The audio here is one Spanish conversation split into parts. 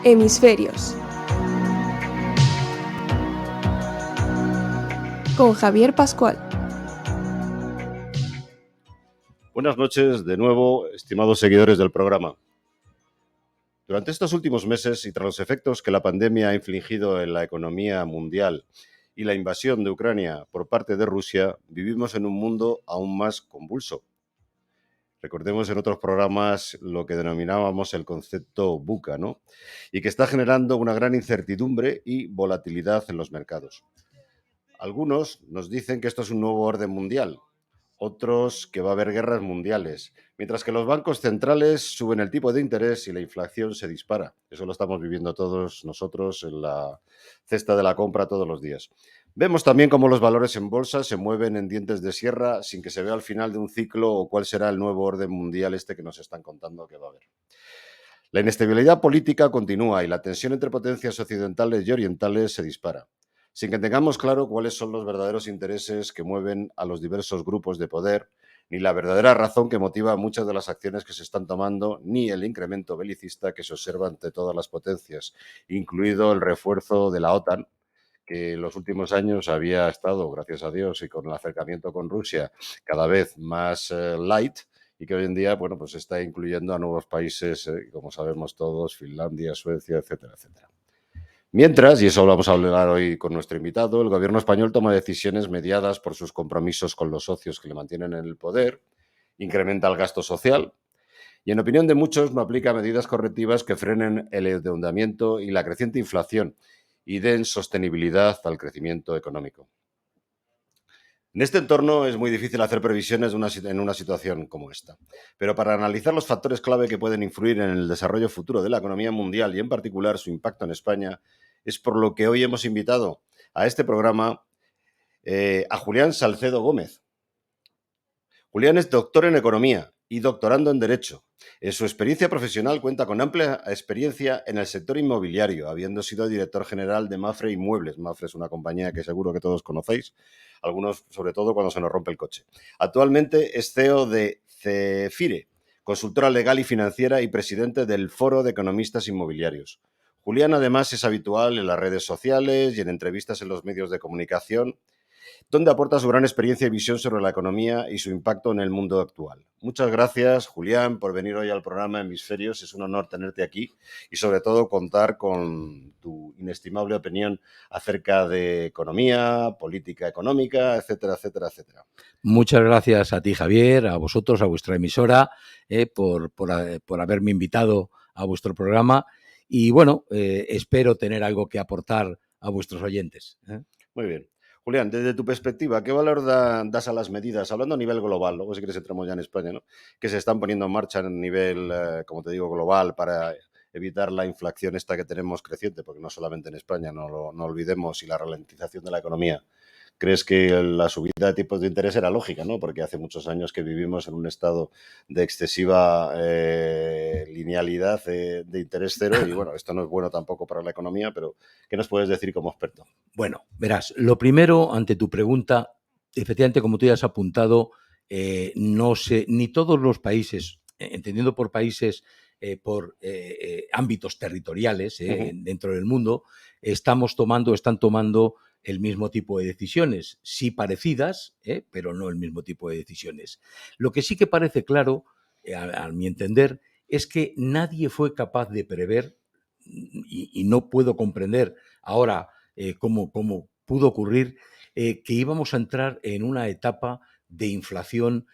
Hemisferios. Con Javier Pascual. Buenas noches de nuevo, estimados seguidores del programa. Durante estos últimos meses y tras los efectos que la pandemia ha infligido en la economía mundial y la invasión de Ucrania por parte de Rusia, vivimos en un mundo aún más convulso. Recordemos en otros programas lo que denominábamos el concepto VUCA, ¿no? Y que está generando una gran incertidumbre y volatilidad en los mercados. Algunos nos dicen que esto es un nuevo orden mundial, otros que va a haber guerras mundiales, mientras que los bancos centrales suben el tipo de interés y la inflación se dispara. Eso lo estamos viviendo todos nosotros en la cesta de la compra todos los días. Vemos también cómo los valores en bolsa se mueven en dientes de sierra sin que se vea al final de un ciclo o cuál será el nuevo orden mundial que nos están contando que va a haber. La inestabilidad política continúa y la tensión entre potencias occidentales y orientales se dispara, sin que tengamos claro cuáles son los verdaderos intereses que mueven a los diversos grupos de poder, ni la verdadera razón que motiva muchas de las acciones que se están tomando, ni el incremento belicista que se observa ante todas las potencias, incluido el refuerzo de la OTAN, que en los últimos años había estado, gracias a Dios, y con el acercamiento con Rusia, cada vez más light, y que hoy en día, bueno, pues está incluyendo a nuevos países, como sabemos todos, Finlandia, Suecia, etcétera, etcétera. Mientras, y eso vamos a hablar hoy con nuestro invitado, el gobierno español toma decisiones mediadas por sus compromisos con los socios que le mantienen en el poder, incrementa el gasto social y, en opinión de muchos, no aplica medidas correctivas que frenen el endeudamiento y la creciente inflación y den sostenibilidad al crecimiento económico. En este entorno es muy difícil hacer previsiones en una situación como esta, pero para analizar los factores clave que pueden influir en el desarrollo futuro de la economía mundial y en particular su impacto en España, es por lo que hoy hemos invitado a este programa a Julián Salcedo Gómez. Julián es doctor en Economía y doctorando en Derecho. En su experiencia profesional cuenta con amplia experiencia en el sector inmobiliario, habiendo sido director general de Mapfre Inmuebles. Mapfre es una compañía que seguro que todos conocéis, algunos sobre todo cuando se nos rompe el coche. Actualmente es CEO de Cefire, consultora legal y financiera y presidente del Foro de Economistas Inmobiliarios. Julián además es habitual en las redes sociales y en entrevistas en los medios de comunicación, donde aporta su gran experiencia y visión sobre la economía y su impacto en el mundo actual. Muchas gracias, Julián, por venir hoy al programa Hemisferios. Es un honor tenerte aquí y, sobre todo, contar con tu inestimable opinión acerca de economía, política económica, etcétera, etcétera, etcétera. Muchas gracias a ti, Javier, a vosotros, a vuestra emisora, por haberme invitado a vuestro programa. Y bueno, espero tener algo que aportar a vuestros oyentes. Muy bien. Julián, desde tu perspectiva, ¿qué valor das a las medidas, hablando a nivel global, luego si quieres entramos ya en España, ¿no?, que se están poniendo en marcha a nivel, como te digo, global para evitar la inflación esta que tenemos creciente, porque no solamente en España, no olvidemos, y la ralentización de la economía? ¿Crees que la subida de tipos de interés era lógica, ¿no? Porque hace muchos años que vivimos en un estado de excesiva linealidad de interés cero y, bueno, esto no es bueno tampoco para la economía, pero ¿qué nos puedes decir como experto? Bueno, verás, lo primero, ante tu pregunta, efectivamente, como tú ya has apuntado, no sé, ni todos los países, entendiendo por países, por ámbitos territoriales dentro del mundo, están tomando el mismo tipo de decisiones, sí parecidas, pero no el mismo tipo de decisiones. Lo que sí que parece claro, a mi entender, es que nadie fue capaz de prever, y no puedo comprender ahora cómo pudo ocurrir, que íbamos a entrar en una etapa de inflación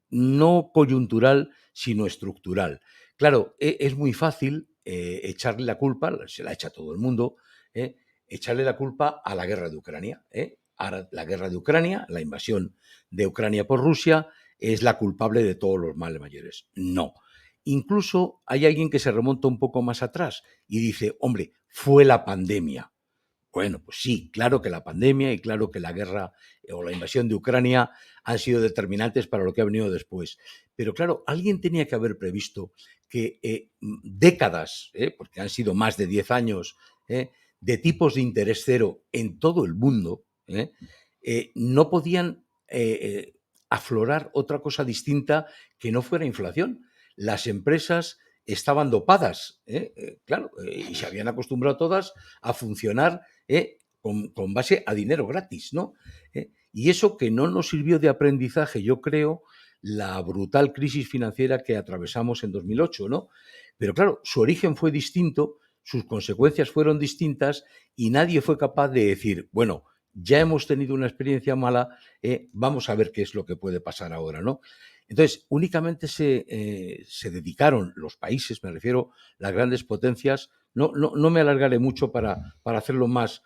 no coyuntural, sino estructural. Claro, es muy fácil echarle la culpa, se la echa todo el mundo, echarle la culpa a la guerra de Ucrania. Ahora, la guerra de Ucrania, la invasión de Ucrania por Rusia, es la culpable de todos los males mayores. No. Incluso hay alguien que se remonta un poco más atrás y dice, hombre, fue la pandemia. Bueno, pues sí, claro que la pandemia y claro que la guerra o la invasión de Ucrania han sido determinantes para lo que ha venido después. Pero claro, alguien tenía que haber previsto que décadas, porque han sido más de 10 años, de tipos de interés cero en todo el mundo, no podían aflorar otra cosa distinta que no fuera inflación. Las empresas estaban dopadas, claro, y se habían acostumbrado todas a funcionar con base a dinero gratis, ¿no? Y eso que no nos sirvió de aprendizaje, yo creo, la brutal crisis financiera que atravesamos en 2008, ¿no? Pero claro, su origen fue distinto, sus consecuencias fueron distintas y nadie fue capaz de decir, bueno, ya hemos tenido una experiencia mala, vamos a ver qué es lo que puede pasar ahora, ¿no? Entonces, únicamente se dedicaron los países, me refiero, las grandes potencias, no me alargaré mucho para hacerlo más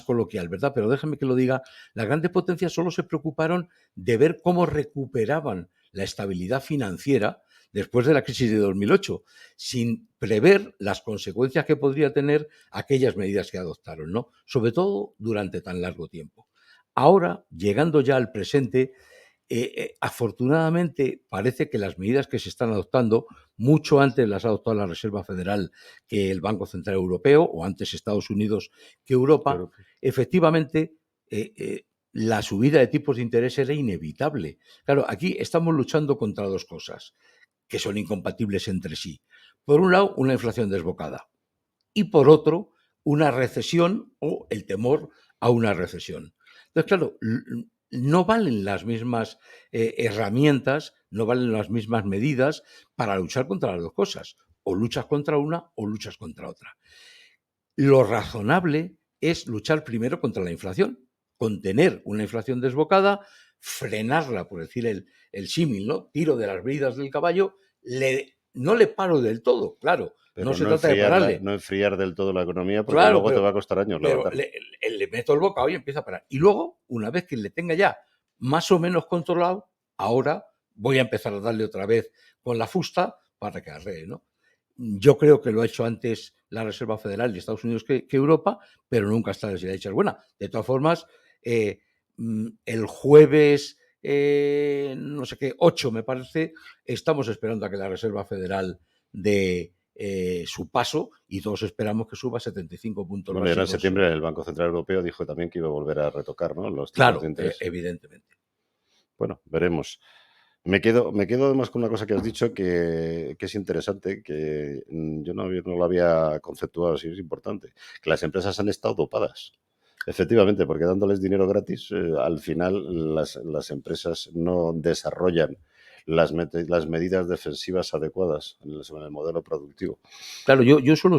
coloquial, ¿verdad? Pero déjame que lo diga, las grandes potencias solo se preocuparon de ver cómo recuperaban la estabilidad financiera después de la crisis de 2008, sin prever las consecuencias que podría tener aquellas medidas que adoptaron, ¿no? Sobre todo durante tan largo tiempo. Ahora, llegando ya al presente, afortunadamente parece que las medidas que se están adoptando, mucho antes las ha adoptado la Reserva Federal que el Banco Central Europeo, o antes Estados Unidos que Europa, efectivamente la subida de tipos de interés era inevitable. Claro, aquí estamos luchando contra dos cosas que son incompatibles entre sí. Por un lado, una inflación desbocada y por otro, una recesión o el temor a una recesión. Entonces, claro, no valen las mismas herramientas, no valen las mismas medidas para luchar contra las dos cosas. O luchas contra una o luchas contra otra. Lo razonable es luchar primero contra la inflación, contener una inflación desbocada, frenarla, por decir el símil, ¿no? Tiro de las bridas del caballo, no le paro del todo, claro, Pero no se trata de pararle. no enfriar del todo la economía porque Claro, luego te va a costar años pero levantarla. le meto el bocado y empieza a parar. Y luego, una vez que le tenga ya más o menos controlado, ahora voy a empezar a darle otra vez con la fusta para que arree, ¿no? Yo creo que lo ha hecho antes la Reserva Federal de Estados Unidos que Europa, pero nunca está la hecha buena. De todas formas, el jueves, no sé qué, 8 me parece, estamos esperando a que la Reserva Federal dé su paso y todos esperamos que suba 75 puntos Bueno, y ahora en básicos. septiembre el Banco Central Europeo dijo también que iba a volver a retocar, ¿no?, los tipos de Claro, interés. evidentemente. Bueno, veremos. Me quedo además con una cosa que has dicho que es interesante, que yo no lo había conceptuado así, es importante, que las empresas han estado dopadas. Efectivamente, porque dándoles dinero gratis, al final las empresas no desarrollan las medidas defensivas adecuadas en el modelo productivo. Claro, yo suelo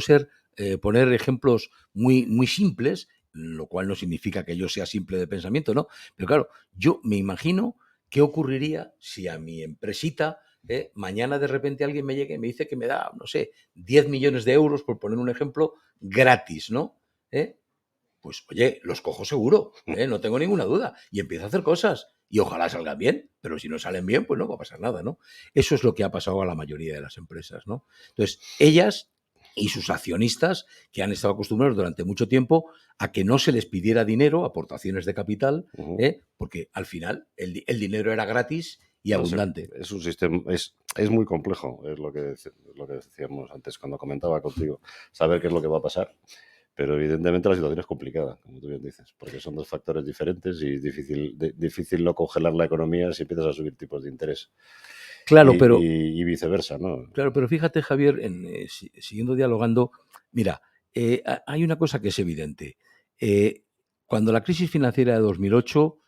poner ejemplos muy simples, lo cual no significa que yo sea simple de pensamiento, ¿no? Pero claro, yo me imagino qué ocurriría si a mi empresita mañana de repente alguien me llega y me dice que me da, no sé, 10 millones de euros, por poner un ejemplo, gratis, ¿no? Pues oye, los cojo seguro, no tengo ninguna duda, y empiezo a hacer cosas. Y ojalá salgan bien, pero si no salen bien, pues no va a pasar nada, ¿no? Eso es lo que ha pasado a la mayoría de las empresas, ¿no? Entonces, ellas y sus accionistas, que han estado acostumbrados durante mucho tiempo a que no se les pidiera dinero, aportaciones de capital, porque al final el dinero era gratis y abundante. Es un sistema, es muy complejo, es lo que decíamos antes cuando comentaba contigo, saber qué es lo que va a pasar. Pero evidentemente la situación es complicada, como tú bien dices, porque son dos factores diferentes y es difícil no congelar la economía si empiezas a subir tipos de interés. Claro, pero Y viceversa, ¿no? Claro, pero fíjate, Javier, siguiendo dialogando, mira, hay una cosa que es evidente. Cuando la crisis financiera de 2008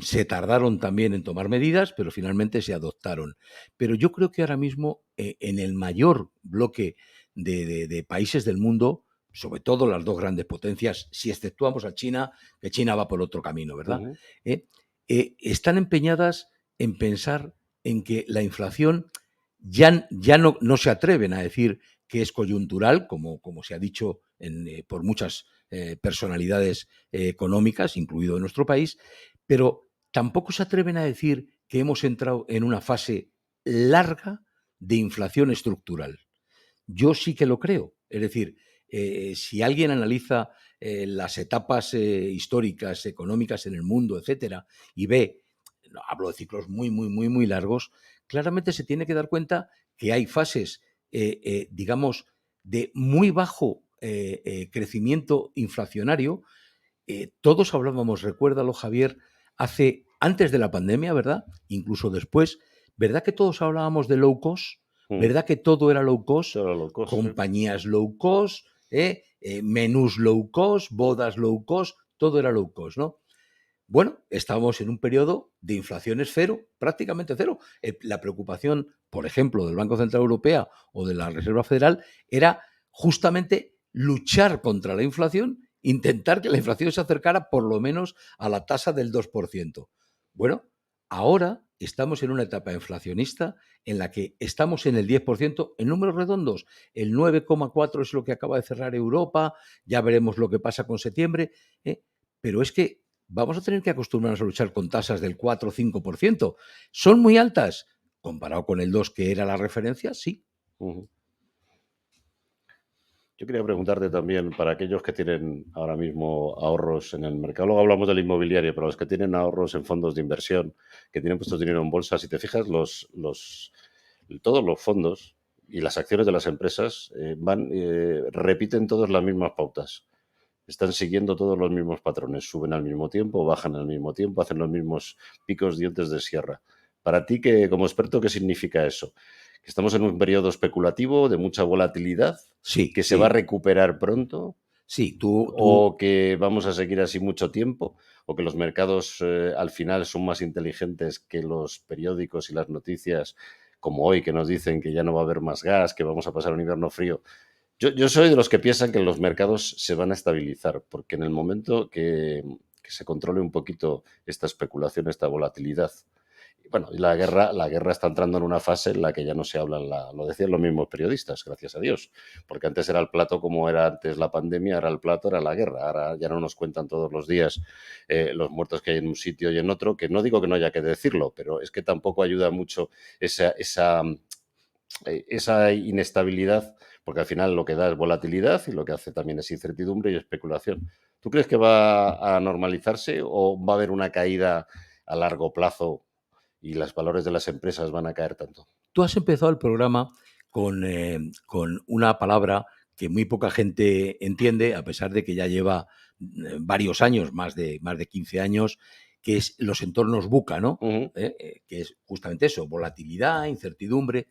se tardaron también en tomar medidas, pero finalmente se adoptaron. Pero yo creo que ahora mismo en el mayor bloque de países del mundo, sobre todo las dos grandes potencias, si exceptuamos a China, que China va por otro camino, ¿verdad? Uh-huh. Están empeñadas en pensar en que la inflación ya no se atreven a decir que es coyuntural, como se ha dicho por muchas personalidades económicas, incluido en nuestro país, pero tampoco se atreven a decir que hemos entrado en una fase larga de inflación estructural. Yo sí que lo creo. Es decir, si alguien analiza las etapas históricas, económicas en el mundo, etcétera, y ve, hablo de ciclos muy largos, claramente se tiene que dar cuenta que hay fases, digamos, de muy bajo crecimiento inflacionario. Todos hablábamos, recuérdalo, Javier, antes de la pandemia, ¿verdad? Incluso después, ¿verdad que todos hablábamos de low cost? ¿Verdad que todo era low cost? Todo low cost, sí. Compañías low cost, menús low cost, bodas low cost, todo era low cost, ¿no? Bueno, estábamos en un periodo de inflación cero, prácticamente cero. La preocupación, por ejemplo, del Banco Central Europeo o de la Reserva Federal era justamente luchar contra la inflación, intentar que la inflación se acercara por lo menos a la tasa del 2%. Bueno, ahora estamos en una etapa inflacionista en la que estamos en el 10%, en números redondos. El 9,4 es lo que acaba de cerrar Europa, ya veremos lo que pasa con septiembre, pero es que vamos a tener que acostumbrarnos a luchar con tasas del 4 o 5%. ¿Son muy altas? Comparado con el 2, que era la referencia, sí. Ujú. Yo quería preguntarte también, para aquellos que tienen ahora mismo ahorros en el mercado, luego hablamos del inmobiliario, pero los que tienen ahorros en fondos de inversión, que tienen puesto dinero en bolsa, si te fijas, todos los fondos y las acciones de las empresas repiten todas las mismas pautas. Están siguiendo todos los mismos patrones, suben al mismo tiempo, bajan al mismo tiempo, hacen los mismos picos, dientes de sierra. Para ti, como experto, ¿qué significa eso? ¿Que estamos en un periodo especulativo de mucha volatilidad? Sí, ¿Que se sí. va a recuperar pronto? Sí, ¿O que vamos a seguir así mucho tiempo? ¿O que los mercados al final son más inteligentes que los periódicos y las noticias, como hoy, que nos dicen que ya no va a haber más gas, que vamos a pasar un invierno frío? Yo soy de los que piensan que los mercados se van a estabilizar, porque en el momento que se controle un poquito esta especulación, esta volatilidad, y bueno, y la guerra está entrando en una fase en la que ya no se habla, lo decían los mismos periodistas, gracias a Dios, porque antes era el plato como era antes la pandemia, ahora el plato era la guerra, ahora ya no nos cuentan todos los días los muertos que hay en un sitio y en otro, que no digo que no haya que decirlo, pero es que tampoco ayuda mucho esa inestabilidad, porque al final lo que da es volatilidad y lo que hace también es incertidumbre y especulación. ¿Tú crees que va a normalizarse o va a haber una caída a largo plazo y los valores de las empresas van a caer tanto? Tú has empezado el programa con una palabra que muy poca gente entiende, a pesar de que ya lleva varios años, más de 15 años, que es los entornos VUCA, ¿no? Ujú. Que es justamente eso, volatilidad, incertidumbre.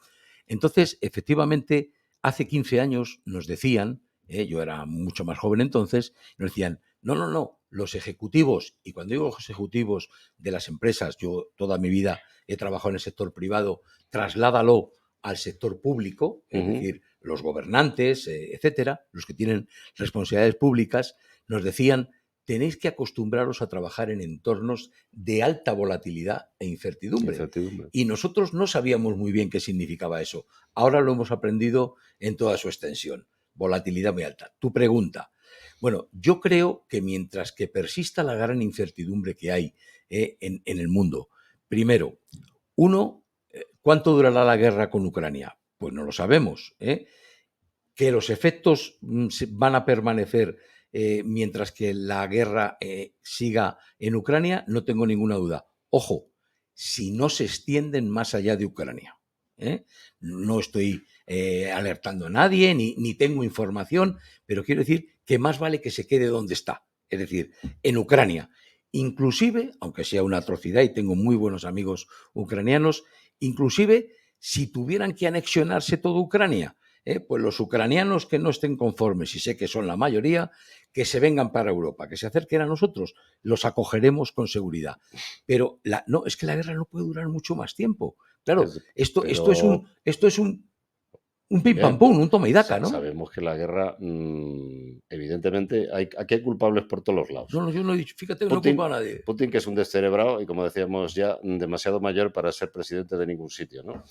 Entonces, efectivamente, hace 15 años nos decían, yo era mucho más joven entonces, nos decían, no, no, no, los ejecutivos, y cuando digo los ejecutivos de las empresas, yo toda mi vida he trabajado en el sector privado, trasládalo al sector público, es decir, los gobernantes, etcétera, los que tienen responsabilidades públicas, nos decían, tenéis que acostumbraros a trabajar en entornos de alta volatilidad e incertidumbre. Incertidumbre. Y nosotros no sabíamos muy bien qué significaba eso. Ahora lo hemos aprendido en toda su extensión. Volatilidad muy alta. Tu pregunta. Bueno, yo creo que mientras que persista la gran incertidumbre que hay en el mundo, primero, ¿cuánto durará la guerra con Ucrania? Pues no lo sabemos. Que los efectos van a permanecer mientras que la guerra siga en Ucrania, no tengo ninguna duda. Ojo, si no se extienden más allá de Ucrania. No estoy alertando a nadie, ni tengo información, pero quiero decir que más vale que se quede donde está, es decir, en Ucrania. Inclusive, aunque sea una atrocidad y tengo muy buenos amigos ucranianos, inclusive si tuvieran que anexionarse toda Ucrania, pues los ucranianos que no estén conformes, y sé que son la mayoría, que se vengan para Europa, que se acerquen a nosotros, los acogeremos con seguridad. Pero no, es que la guerra no puede durar mucho más tiempo. Claro, esto es un pim pam pum, un toma y daca, ¿no? Sabemos que la guerra, evidentemente, aquí hay culpables por todos los lados. No, yo no he dicho, fíjate, no culpa a nadie. Putin, que es un descerebrado y, como decíamos ya, demasiado mayor para ser presidente de ningún sitio, ¿no?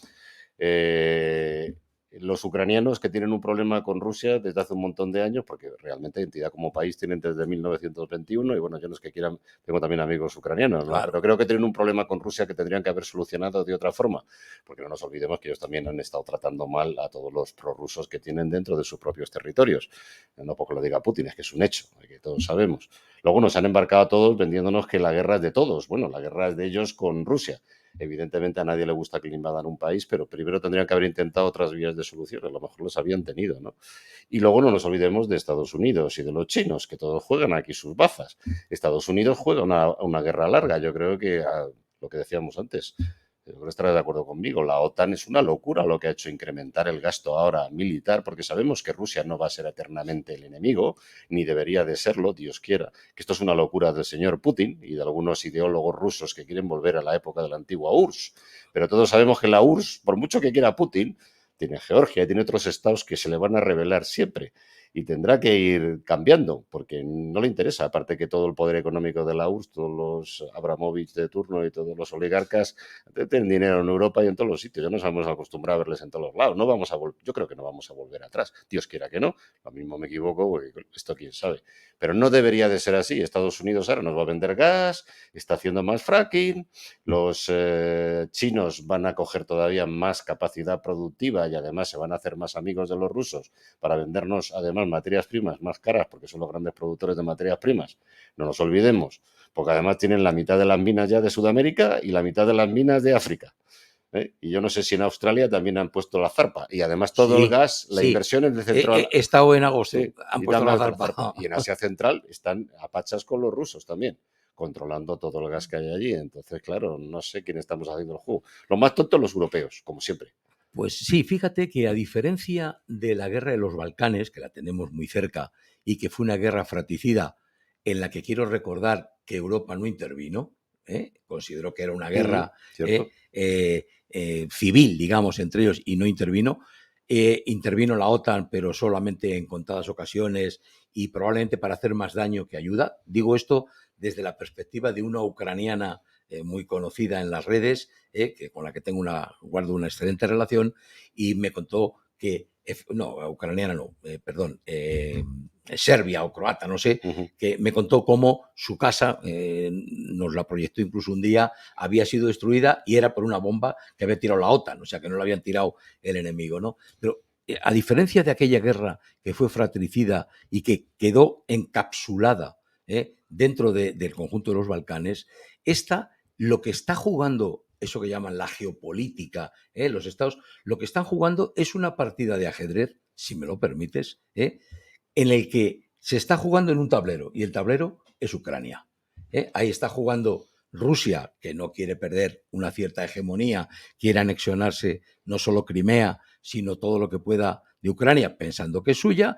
Los ucranianos, que tienen un problema con Rusia desde hace un montón de años, porque realmente identidad como país tienen desde 1921, y bueno, yo no es que quieran, tengo también amigos ucranianos, ¿no? Claro. Pero creo que tienen un problema con Rusia que tendrían que haber solucionado de otra forma, porque no nos olvidemos que ellos también han estado tratando mal a todos los prorrusos que tienen dentro de sus propios territorios. No porque lo diga Putin, es que es un hecho, que todos sabemos. Luego nos han embarcado a todos vendiéndonos que la guerra es de todos. Bueno, la guerra es de ellos con Rusia. Evidentemente a nadie le gusta que le invadan un país, pero primero tendrían que haber intentado otras vías de solución, a lo mejor los habían tenido, ¿no? Y luego no nos olvidemos de Estados Unidos y de los chinos, que todos juegan aquí sus bazas. Estados Unidos juega una guerra larga, yo creo que lo que decíamos antes, Yo creo que estarás de acuerdo conmigo. La OTAN es una locura lo que ha hecho incrementar el gasto ahora militar, porque sabemos que Rusia no va a ser eternamente el enemigo, ni debería de serlo, Dios quiera. Que esto es una locura del señor Putin y de algunos ideólogos rusos que quieren volver a la época de la antigua URSS. Pero todos sabemos que la URSS, por mucho que quiera Putin, tiene Georgia y tiene otros estados que se le van a rebelar siempre. Y tendrá que ir cambiando, porque no le interesa, aparte que todo el poder económico de la URSS, todos los Abramovich de turno y todos los oligarcas tienen dinero en Europa y en todos los sitios. Ya nos hemos acostumbrado a verles en todos los lados. No vamos a yo creo que no vamos a volver atrás. Dios quiera que no. Lo mismo me equivoco, porque esto quién sabe. Pero no debería de ser así. Estados Unidos ahora nos va a vender gas, está haciendo más fracking, los chinos van a coger todavía más capacidad productiva y además se van a hacer más amigos de los rusos para vendernos además materias primas más caras, porque son los grandes productores de materias primas. No nos olvidemos, porque además tienen la mitad de las minas ya de Sudamérica y la mitad de las minas de África. Y yo no sé si en Australia también han puesto la zarpa. Y además todo el gas, la inversión es de Central. He estado en agosto, sí, han puesto la zarpa. Y en Asia Central están a pachas con los rusos también, controlando todo el gas que hay allí. Entonces, claro, no sé quién estamos haciendo el juego. Los más tontos los europeos, como siempre. Pues sí, fíjate que a diferencia de la guerra de los Balcanes, que la tenemos muy cerca y que fue una guerra fratricida en la que quiero recordar que Europa no intervino, consideró que era una guerra civil, digamos, entre ellos, y no intervino. Intervino la OTAN, pero solamente en contadas ocasiones y probablemente para hacer más daño que ayuda. Digo esto desde la perspectiva de una ucraniana muy conocida en las redes, que con la que guardo una excelente relación, y me contó que, no, ucraniana no, perdón, serbia o croata, no sé, que me contó cómo su casa, nos la proyectó incluso un día, había sido destruida y era por una bomba que había tirado la OTAN, o sea que no la habían tirado el enemigo, ¿no? Pero a diferencia de aquella guerra que fue fratricida y que quedó encapsulada dentro del conjunto de los Balcanes, esta, lo que está jugando, eso que llaman la geopolítica, los estados, lo que están jugando es una partida de ajedrez, si me lo permites, en el que se está jugando en un tablero y el tablero es Ucrania. Ahí está jugando Rusia, que no quiere perder una cierta hegemonía, quiere anexionarse no solo Crimea, sino todo lo que pueda de Ucrania, pensando que es suya.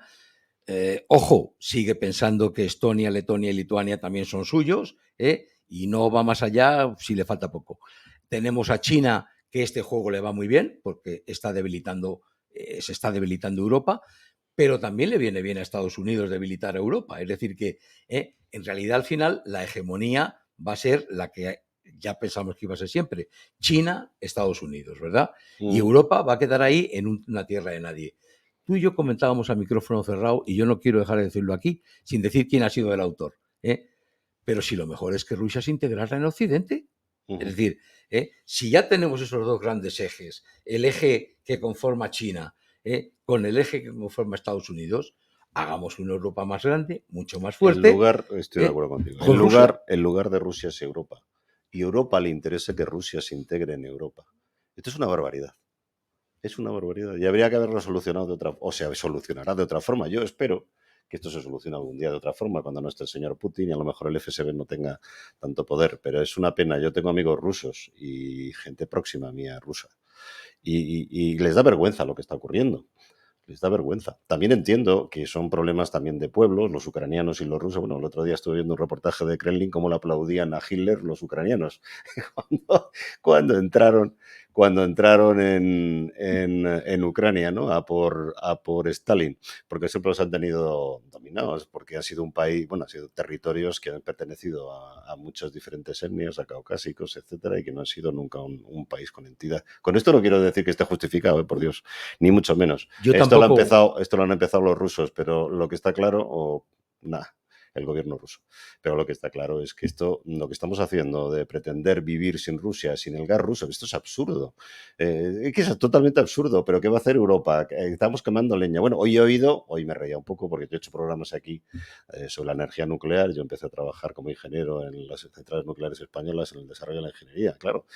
Ojo, sigue pensando que Estonia, Letonia y Lituania también son suyos, y no va más allá si le falta poco. Tenemos a China, que este juego le va muy bien, porque se está debilitando Europa, pero también le viene bien a Estados Unidos debilitar a Europa. Es decir, que en realidad al final la hegemonía va a ser la que ya pensamos que iba a ser siempre, China, Estados Unidos, ¿verdad? Y Europa va a quedar ahí en una tierra de nadie. Tú y yo comentábamos a micrófono cerrado, y yo no quiero dejar de decirlo aquí, sin decir quién ha sido el autor, pero si lo mejor es que Rusia se integrara en Occidente. Es decir, si ya tenemos esos dos grandes ejes, el eje que conforma China con el eje que conforma Estados Unidos, hagamos una Europa más grande, mucho más fuerte. Estoy de acuerdo contigo. El lugar de Rusia es Europa. Y a Europa le interesa que Rusia se integre en Europa. Esto es una barbaridad. Es una barbaridad. Y habría que haberlo solucionado de otra forma. O sea, solucionará de otra forma. Yo espero que esto se solucione algún día de otra forma, cuando no esté el señor Putin y a lo mejor el FSB no tenga tanto poder. Pero es una pena. Yo tengo amigos rusos y gente próxima mía rusa. Y les da vergüenza lo que está ocurriendo. Les da vergüenza. También entiendo que son problemas también de pueblos, los ucranianos y los rusos. Bueno, el otro día estuve viendo un reportaje de Kremlin cómo le aplaudían a Hitler los ucranianos cuando entraron en Ucrania, ¿no? A por Stalin, porque siempre los han tenido dominados, porque ha sido un país, bueno, han sido territorios que han pertenecido a muchas diferentes etnias, a caucásicos, etcétera, y que no han sido nunca un país con entidad. Con esto no quiero decir que esté justificado, por Dios, ni mucho menos. Esto lo han empezado los rusos, pero lo que está claro, el gobierno ruso. Pero lo que está claro es que lo que estamos haciendo de pretender vivir sin Rusia, sin el gas ruso, esto es absurdo. Que es totalmente absurdo, pero ¿qué va a hacer Europa? Estamos quemando leña. Bueno, hoy me reía un poco porque yo he hecho programas aquí sobre la energía nuclear. Yo empecé a trabajar como ingeniero en las centrales nucleares españolas en el desarrollo de la ingeniería, claro.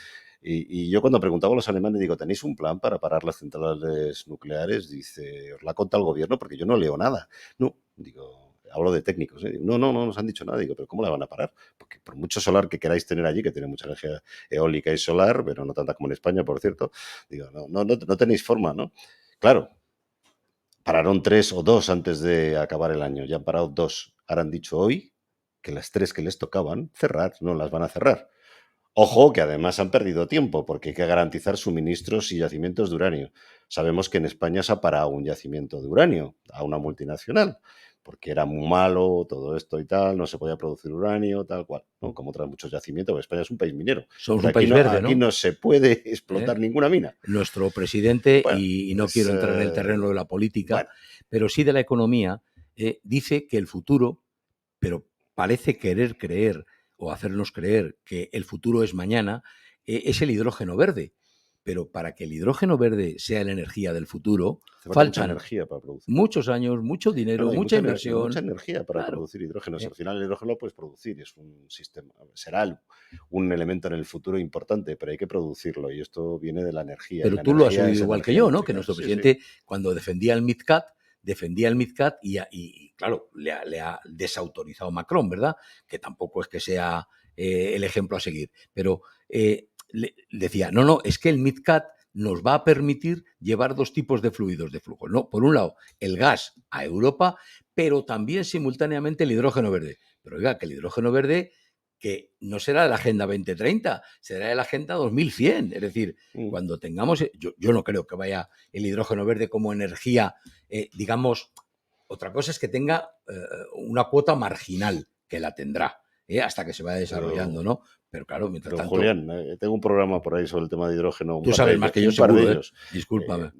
Y yo cuando preguntaba a los alemanes, digo, ¿tenéis un plan para parar las centrales nucleares? Dice, ¿os la ha contado el gobierno? Porque yo no leo nada. No, digo, hablo de técnicos, ¿eh? No nos han dicho nada. Digo, ¿pero cómo la van a parar? Porque por mucho solar que queráis tener allí, que tiene mucha energía eólica y solar, pero no tanta como en España, por cierto, digo, no tenéis forma, ¿no? Claro, pararon 3 o 2 antes de acabar el año, ya han parado 2. Ahora han dicho hoy que las 3 que les tocaban cerrar, no las van a cerrar. Ojo, que además han perdido tiempo, porque hay que garantizar suministros y yacimientos de uranio. Sabemos que en España se ha parado un yacimiento de uranio a una multinacional, porque era muy malo todo esto y tal, no se podía producir uranio, tal cual, ¿no? Como otros muchos yacimientos, porque España es un país minero. Somos Pero un país verde, aquí ¿no? no se puede explotar ninguna mina. Nuestro presidente, Bueno, y no pues, quiero entrar en el terreno de la política, bueno, pero sí de la economía, dice que el futuro, pero parece querer creer o hacernos creer que el futuro es mañana, es el hidrógeno verde. Pero para que el hidrógeno verde sea la energía del futuro, hace falta mucha faltan energía para producir. muchos años, mucho dinero, Hay mucha mucha inversión. energía para Claro. producir hidrógeno. Si al final el hidrógeno lo puedes producir, es un sistema, será un elemento en el futuro importante, pero hay que producirlo y esto viene de la energía. Y Pero la tú lo has energía oído es igual que energía yo, ¿no? Que eléctrica. nuestro Sí, presidente, cuando defendía el MidCat y claro, le ha desautorizado Macron, ¿verdad? Que tampoco es que sea el ejemplo a seguir. Pero le decía, no, es que el MidCat nos va a permitir llevar 2 tipos de fluidos de flujo, ¿no? Por un lado, el gas a Europa, pero también simultáneamente el hidrógeno verde. Pero oiga, que el hidrógeno verde que no será de la Agenda 2030, será de la Agenda 2100. Es decir, cuando tengamos, yo no creo que vaya el hidrógeno verde como energía, digamos, otra cosa es que tenga una cuota marginal, que la tendrá, hasta que se vaya desarrollando, ¿no? Pero claro, mientras Pero tanto... Julián, tengo un programa por ahí sobre el tema de hidrógeno, Tú sabes más que yo, un par de seguro, ellos. Discúlpame.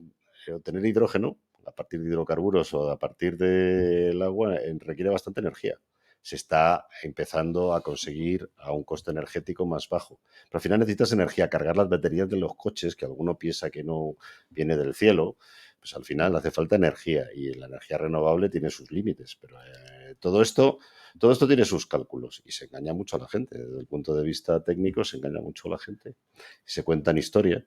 Obtener hidrógeno a partir de hidrocarburos o a partir del agua requiere bastante energía. Se está empezando a conseguir a un coste energético más bajo. Pero al final necesitas energía. Cargar las baterías de los coches, que alguno piensa que no viene del cielo, pues al final hace falta energía y la energía renovable tiene sus límites. Pero todo esto tiene sus cálculos y se engaña mucho a la gente. Desde el punto de vista técnico se engaña mucho a la gente. Se cuentan historias.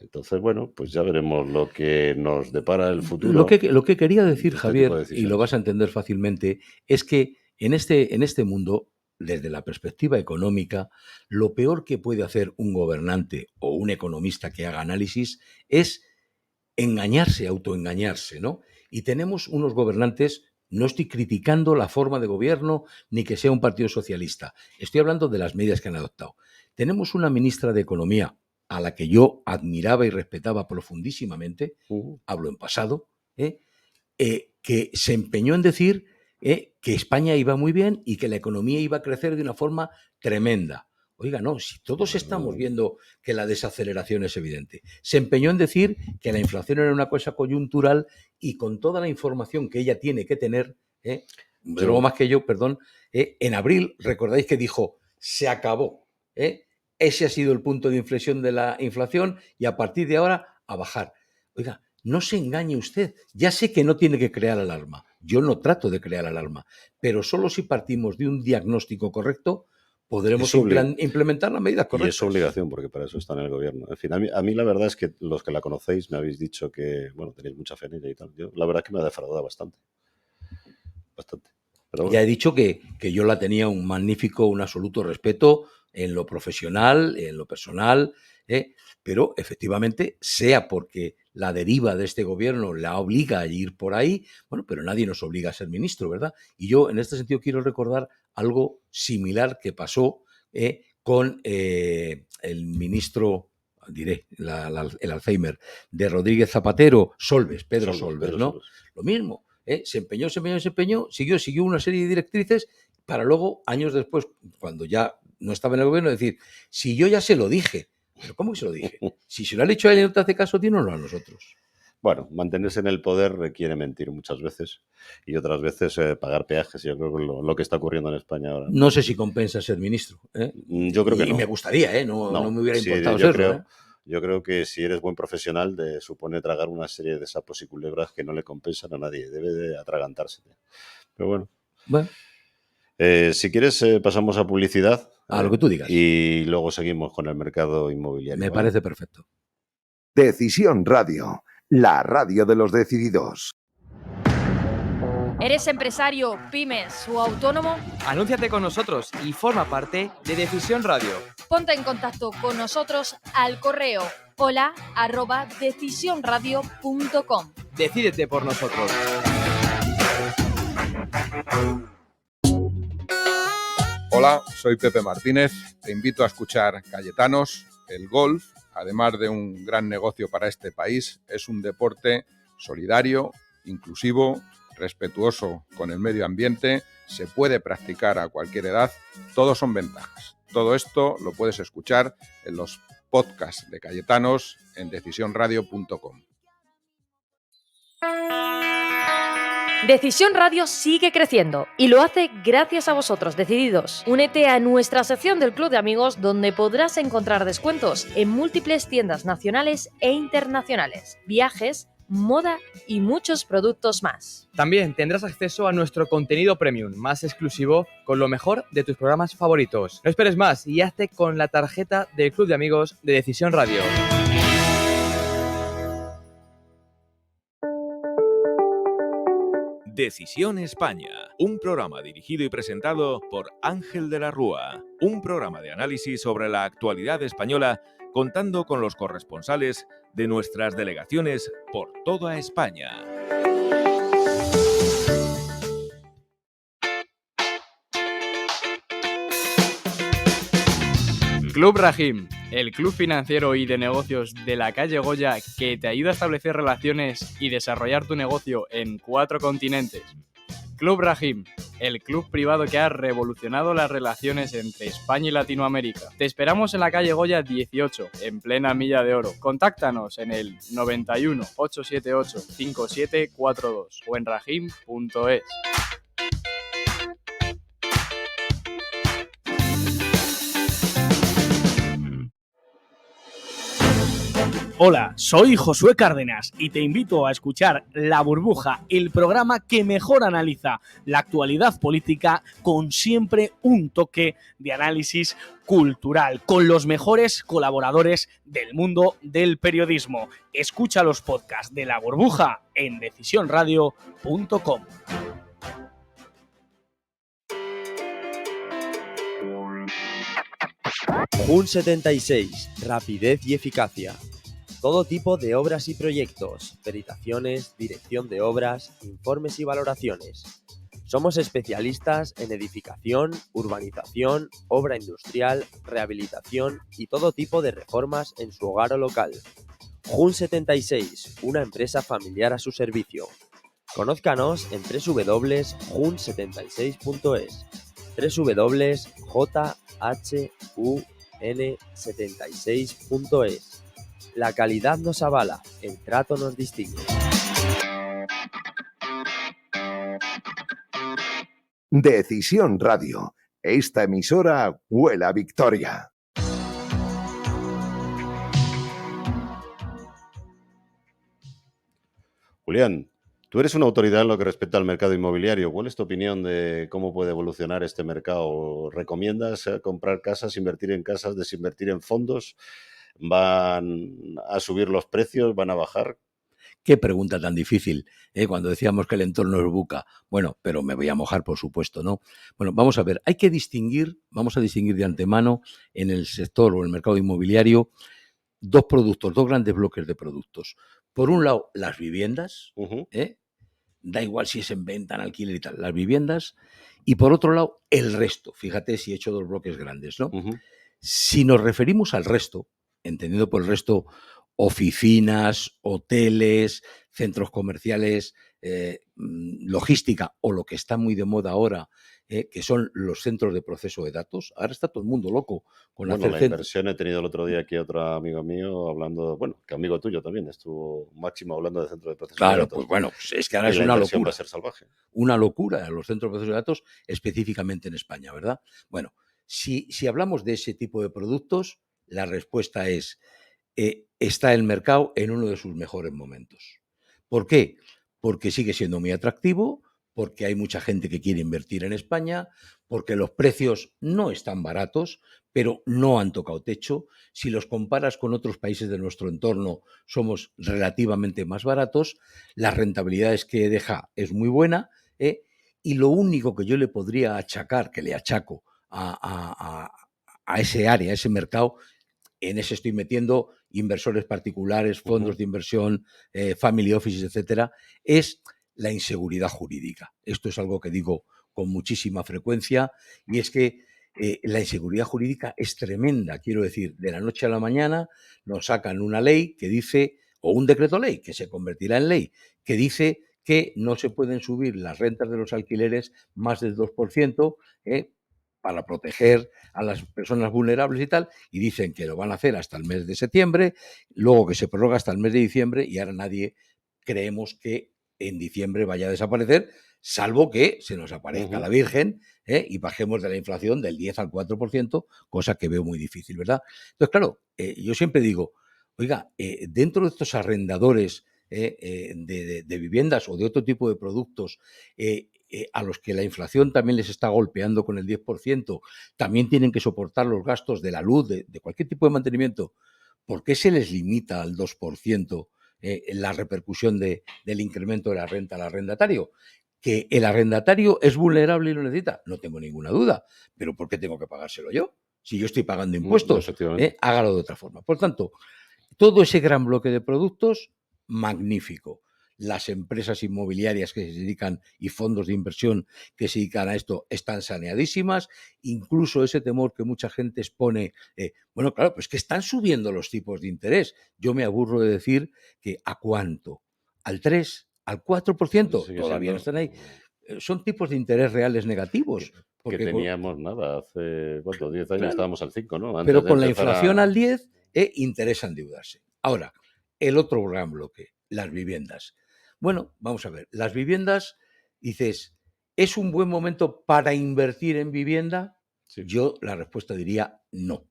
Entonces, bueno, pues ya veremos lo que nos depara el futuro. Lo que quería decir, de este Javier, tipo de y lo decisiones. vas a entender fácilmente, es que en este mundo, desde la perspectiva económica, lo peor que puede hacer un gobernante o un economista que haga análisis es engañarse, autoengañarse, ¿no? Y tenemos unos gobernantes, no estoy criticando la forma de gobierno ni que sea un partido socialista, estoy hablando de las medidas que han adoptado. Tenemos una ministra de Economía a la que yo admiraba y respetaba profundísimamente, hablo en pasado, que se empeñó en decir que España iba muy bien y que la economía iba a crecer de una forma tremenda. Oiga, no, si todos estamos viendo que la desaceleración es evidente. Se empeñó en decir que la inflación era una cosa coyuntural y con toda la información que ella tiene que tener, luego más que yo, perdón, en abril, recordáis que dijo, se acabó. Ese ha sido el punto de inflexión de la inflación y a partir de ahora a bajar. Oiga, no se engañe usted. Ya sé que no tiene que crear alarma. Yo no trato de crear alarma. Pero solo si partimos de un diagnóstico correcto podremos implementar las medidas correctas. Y es obligación, porque para eso está en el gobierno. En fin, a mí la verdad es que los que la conocéis me habéis dicho que, bueno, tenéis mucha fe en ella y tal. Yo, la verdad es que me ha defraudado bastante. Bastante. Pero bueno. Ya he dicho que yo la tenía un absoluto respeto en lo profesional, en lo personal, pero efectivamente, sea porque la deriva de este gobierno la obliga a ir por ahí, bueno, pero nadie nos obliga a ser ministro, ¿verdad? Y yo, en este sentido, quiero recordar algo similar que pasó con el ministro, diré, el Alzheimer, de Rodríguez Zapatero, Pedro Solbes, ¿no? Solbes. Lo mismo. Se empeñó, siguió una serie de directrices para luego, años después, cuando ya no estaba en el gobierno, decir, si yo ya se lo dije. ¿Pero cómo que se lo dije? Si se lo ha dicho a él y no te hace caso, dínoslo a nosotros. Bueno, mantenerse en el poder requiere mentir muchas veces y otras veces pagar peajes. Yo creo que lo que está ocurriendo en España ahora. No sé si compensa ser ministro. Yo creo que no. Y me gustaría, no me hubiera importado serlo. Yo creo que si eres buen profesional supone tragar una serie de sapos y culebras que no le compensan a nadie. Debe de atragantarse. Pero bueno. Si quieres, pasamos a publicidad. A lo que tú digas. Y luego seguimos con el mercado inmobiliario. Me parece perfecto. Decisión Radio, la radio de los decididos. ¿Eres empresario, pymes o autónomo? Anúnciate con nosotros y forma parte de Decisión Radio. Ponte en contacto con nosotros al correo hola@decisionradio.com. Decídete por nosotros. Hola, soy Pepe Martínez. Te invito a escuchar Cayetanos. El golf, además de un gran negocio para este país, es un deporte solidario, inclusivo, respetuoso con el medio ambiente, se puede practicar a cualquier edad, todos son ventajas. Todo esto lo puedes escuchar en los podcasts de Cayetanos en decisionradio.com. Decisión Radio sigue creciendo y lo hace gracias a vosotros, decididos. Únete a nuestra sección del Club de Amigos, donde podrás encontrar descuentos en múltiples tiendas nacionales e internacionales, viajes, moda y muchos productos más. También tendrás acceso a nuestro contenido premium, más exclusivo, con lo mejor de tus programas favoritos. No esperes más y hazte con la tarjeta del Club de Amigos de Decisión Radio. Decisión España, un programa dirigido y presentado por Ángel de la Rúa, un programa de análisis sobre la actualidad española, contando con los corresponsales de nuestras delegaciones por toda España. Club Rahim, el club financiero y de negocios de la calle Goya que te ayuda a establecer relaciones y desarrollar tu negocio en 4 continentes. Club Rahim, el club privado que ha revolucionado las relaciones entre España y Latinoamérica. Te esperamos en la calle Goya 18, en plena Milla de Oro. Contáctanos en el 91 878 5742 o en rahim.es. Hola, soy Josué Cárdenas y te invito a escuchar La Burbuja, el programa que mejor analiza la actualidad política con siempre un toque de análisis cultural, con los mejores colaboradores del mundo del periodismo. Escucha los podcasts de La Burbuja en decisionradio.com. JUN 76, rapidez y eficacia. Todo tipo de obras y proyectos, peritaciones, dirección de obras, informes y valoraciones. Somos especialistas en edificación, urbanización, obra industrial, rehabilitación y todo tipo de reformas en su hogar o local. JUN 76, una empresa familiar a su servicio. Conózcanos en www.jun76.es, www.jhun76.es. La calidad nos avala, el trato nos distingue. Decisión Radio. Esta emisora huele a victoria. Julián, tú eres una autoridad en lo que respecta al mercado inmobiliario. ¿Cuál es tu opinión de cómo puede evolucionar este mercado? ¿Recomiendas comprar casas, invertir en casas, desinvertir en fondos? ¿Van a subir los precios? ¿Van a bajar? Qué pregunta tan difícil, cuando decíamos que el entorno es buca. Bueno, pero me voy a mojar, por supuesto, ¿no? Bueno, vamos a ver, vamos a distinguir de antemano en el sector o en el mercado inmobiliario dos grandes bloques de productos. Por un lado, las viviendas, da igual si es en venta, en alquiler y tal, las viviendas, y por otro lado, el resto. Fíjate si he hecho dos bloques grandes, ¿no? Si nos referimos al resto, entendiendo por el resto oficinas, hoteles, centros comerciales, logística o lo que está muy de moda ahora, que son los centros de proceso de datos. Ahora está todo el mundo loco con Bueno, hacer la inversión. He tenido el otro día aquí otro amigo mío hablando, bueno, que amigo tuyo también, estuvo Máximo hablando de centro de proceso de Claro, datos. pues bueno, pues es que ahora Y es la una inversión locura. va a ser salvaje. Una locura los centros de proceso de datos, específicamente en España, ¿verdad? Bueno, si hablamos de ese tipo de productos, la respuesta es, está el mercado en uno de sus mejores momentos. ¿Por qué? Porque sigue siendo muy atractivo, porque hay mucha gente que quiere invertir en España, porque los precios no están baratos, pero no han tocado techo. Si los comparas con otros países de nuestro entorno, somos relativamente más baratos. Las rentabilidades que deja es muy buena Y lo único que yo le podría achacar, que le achaco a ese área, a ese mercado, en ese estoy metiendo inversores particulares, fondos de inversión, family offices, etcétera, es la inseguridad jurídica. Esto es algo que digo con muchísima frecuencia, y es que la inseguridad jurídica es tremenda. Quiero decir, de la noche a la mañana nos sacan una ley que dice, o un decreto ley que se convertirá en ley, que dice que no se pueden subir las rentas de los alquileres más del 2%, para proteger a las personas vulnerables y tal, y dicen que lo van a hacer hasta el mes de septiembre, luego que se prorroga hasta el mes de diciembre, y ahora nadie creemos que en diciembre vaya a desaparecer, salvo que se nos aparezca la Virgen y bajemos de la inflación del 10 al 4%, cosa que veo muy difícil, ¿verdad? Entonces, claro, yo siempre digo, oiga, dentro de estos arrendadores de viviendas o de otro tipo de productos, a los que la inflación también les está golpeando con el 10%, también tienen que soportar los gastos de la luz, de cualquier tipo de mantenimiento. ¿Por qué se les limita al 2% la repercusión del incremento de la renta al arrendatario? ¿Que el arrendatario es vulnerable y lo necesita? No tengo ninguna duda. ¿Pero por qué tengo que pagárselo yo? Si yo estoy pagando impuestos, hágalo de otra forma. Por tanto, todo ese gran bloque de productos, magnífico. Las empresas inmobiliarias que se dedican y fondos de inversión que se dedican a esto están saneadísimas. Incluso ese temor que mucha gente expone, bueno, claro, pues que están subiendo los tipos de interés. Yo me aburro de decir que ¿a cuánto? ¿Al 3%? ¿Al 4%? Todavía no están ahí. Son tipos de interés reales negativos. Que teníamos nada, hace 10 años estábamos al 5, ¿no? Pero con la inflación al 10, interesa endeudarse. Ahora, el otro gran bloque, las viviendas. Bueno, vamos a ver, las viviendas, dices, ¿es un buen momento para invertir en vivienda? Sí. Yo la respuesta diría no.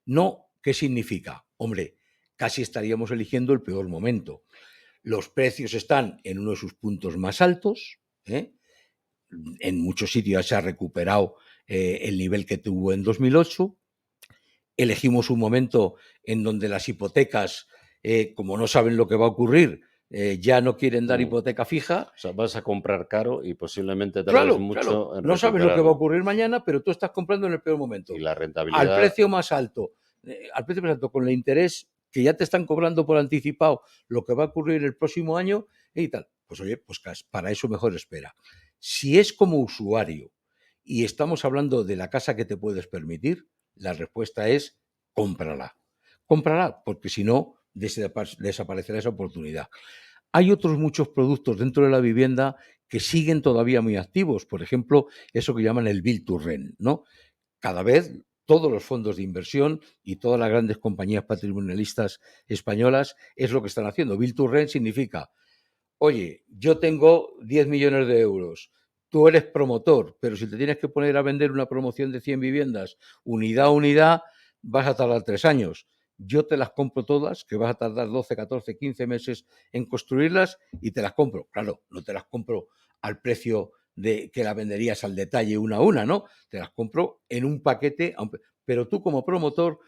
No, ¿qué significa? Hombre, casi estaríamos eligiendo el peor momento. Los precios están en uno de sus puntos más altos, en muchos sitios ya se ha recuperado el nivel que tuvo en 2008. Elegimos un momento en donde las hipotecas, como no saben lo que va a ocurrir, ya no quieren dar hipoteca fija. O sea, vas a comprar caro y posiblemente tardes mucho en no sabes lo que va a ocurrir mañana, pero tú estás comprando en el peor momento. Y la rentabilidad... Al precio más alto, con el interés que ya te están cobrando por anticipado lo que va a ocurrir el próximo año y tal. Pues oye, pues para eso mejor espera. Si es como usuario y estamos hablando de la casa que te puedes permitir, la respuesta es cómprala. Cómprala, porque si no, desaparecerá esa oportunidad. Hay otros muchos productos dentro de la vivienda que siguen todavía muy activos. Por ejemplo, eso que llaman el Build to Rent, ¿no? Cada vez todos los fondos de inversión y todas las grandes compañías patrimonialistas españolas es lo que están haciendo. Build to Rent significa, oye, yo tengo 10 millones de euros, tú eres promotor, pero si te tienes que poner a vender una promoción de 100 viviendas, unidad a unidad, vas a tardar 3 años. Yo te las compro todas, que vas a tardar 12, 14, 15 meses en construirlas y te las compro. Claro, no te las compro al precio de que la venderías al detalle una a una, ¿no? Te las compro en un paquete, pero tú como promotor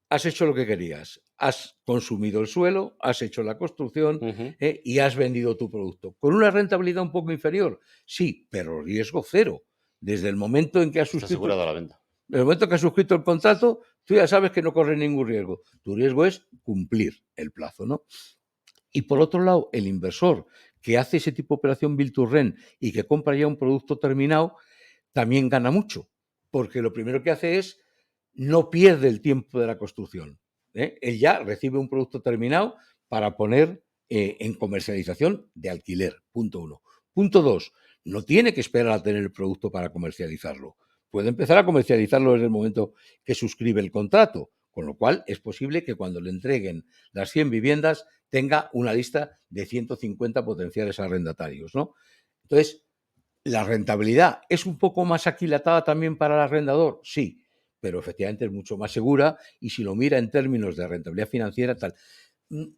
has hecho lo que querías. Has consumido el suelo, has hecho la construcción y has vendido tu producto. ¿Con una rentabilidad un poco inferior? Sí, pero riesgo cero. Desde el momento en que has suscrito... Está asegurada la venta. En el momento que has suscrito el contrato, tú ya sabes que no corres ningún riesgo. Tu riesgo es cumplir el plazo, ¿no? Y por otro lado, el inversor que hace ese tipo de operación Build to Rent y que compra ya un producto terminado, también gana mucho. Porque lo primero que hace es no pierde el tiempo de la construcción. Él ya recibe un producto terminado para poner en comercialización de alquiler, punto 1. Punto 2, no tiene que esperar a tener el producto para comercializarlo. Puede empezar a comercializarlo desde el momento que suscribe el contrato, con lo cual es posible que cuando le entreguen las 100 viviendas tenga una lista de 150 potenciales arrendatarios, ¿no? Entonces, ¿la rentabilidad es un poco más aquilatada también para el arrendador? Sí, pero efectivamente es mucho más segura y si lo mira en términos de rentabilidad financiera, tal.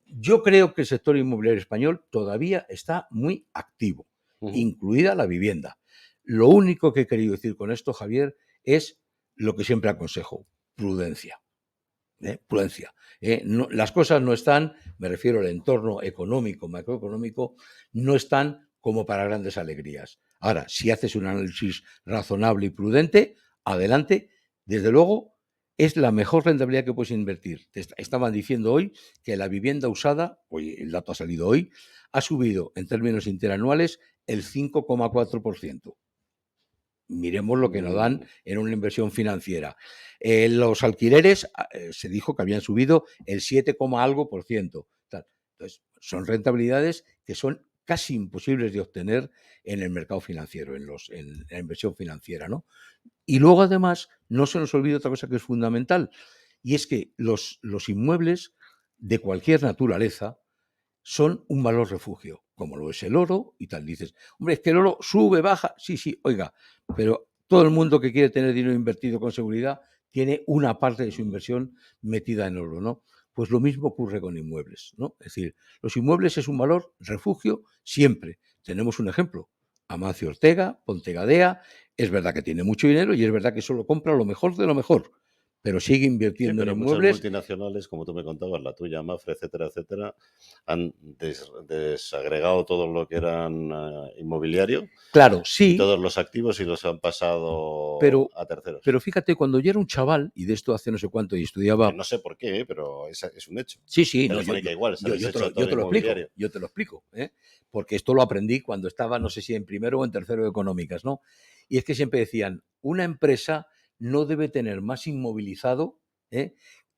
Yo creo que el sector inmobiliario español todavía está muy activo, incluida la vivienda. Lo único que he querido decir con esto, Javier, es lo que siempre aconsejo, prudencia. Prudencia. Las cosas no están, me refiero al entorno económico, macroeconómico, no están como para grandes alegrías. Ahora, si haces un análisis razonable y prudente, adelante. Desde luego, es la mejor rentabilidad que puedes invertir. Estaban diciendo hoy que la vivienda usada, hoy el dato ha salido hoy, ha subido en términos interanuales el 5,4%. Miremos lo que nos dan en una inversión financiera. Los alquileres se dijo que habían subido el 7, algo por ciento. Entonces, son rentabilidades que son casi imposibles de obtener en el mercado financiero, en la inversión financiera, ¿no? Y luego, además, no se nos olvide otra cosa que es fundamental, y es que los inmuebles de cualquier naturaleza son un valor refugio, como lo es el oro y tal. Dices, hombre, es que el oro sube, baja. Sí, oiga, pero todo el mundo que quiere tener dinero invertido con seguridad tiene una parte de su inversión metida en oro, ¿no? Pues lo mismo ocurre con inmuebles, ¿no? Es decir, los inmuebles es un valor refugio siempre. Tenemos un ejemplo, Amancio Ortega, Pontegadea, es verdad que tiene mucho dinero y es verdad que solo compra lo mejor de lo mejor, pero sigue invirtiendo pero en muchas inmuebles. multinacionales, como tú me contabas, la tuya, Mafre, etcétera, etcétera, han desagregado todo lo que eran inmobiliario. Claro, sí. Y todos los activos y los han pasado a terceros. Pero fíjate, cuando yo era un chaval, y de esto hace no sé cuánto, y estudiaba... Que no sé por qué, pero es un hecho. Sí. Telefónica igual, yo te lo explico, ¿eh? Porque esto lo aprendí cuando estaba, no sé si en primero o en tercero de económicas, ¿no? Y es que siempre decían, una empresa no debe tener más inmovilizado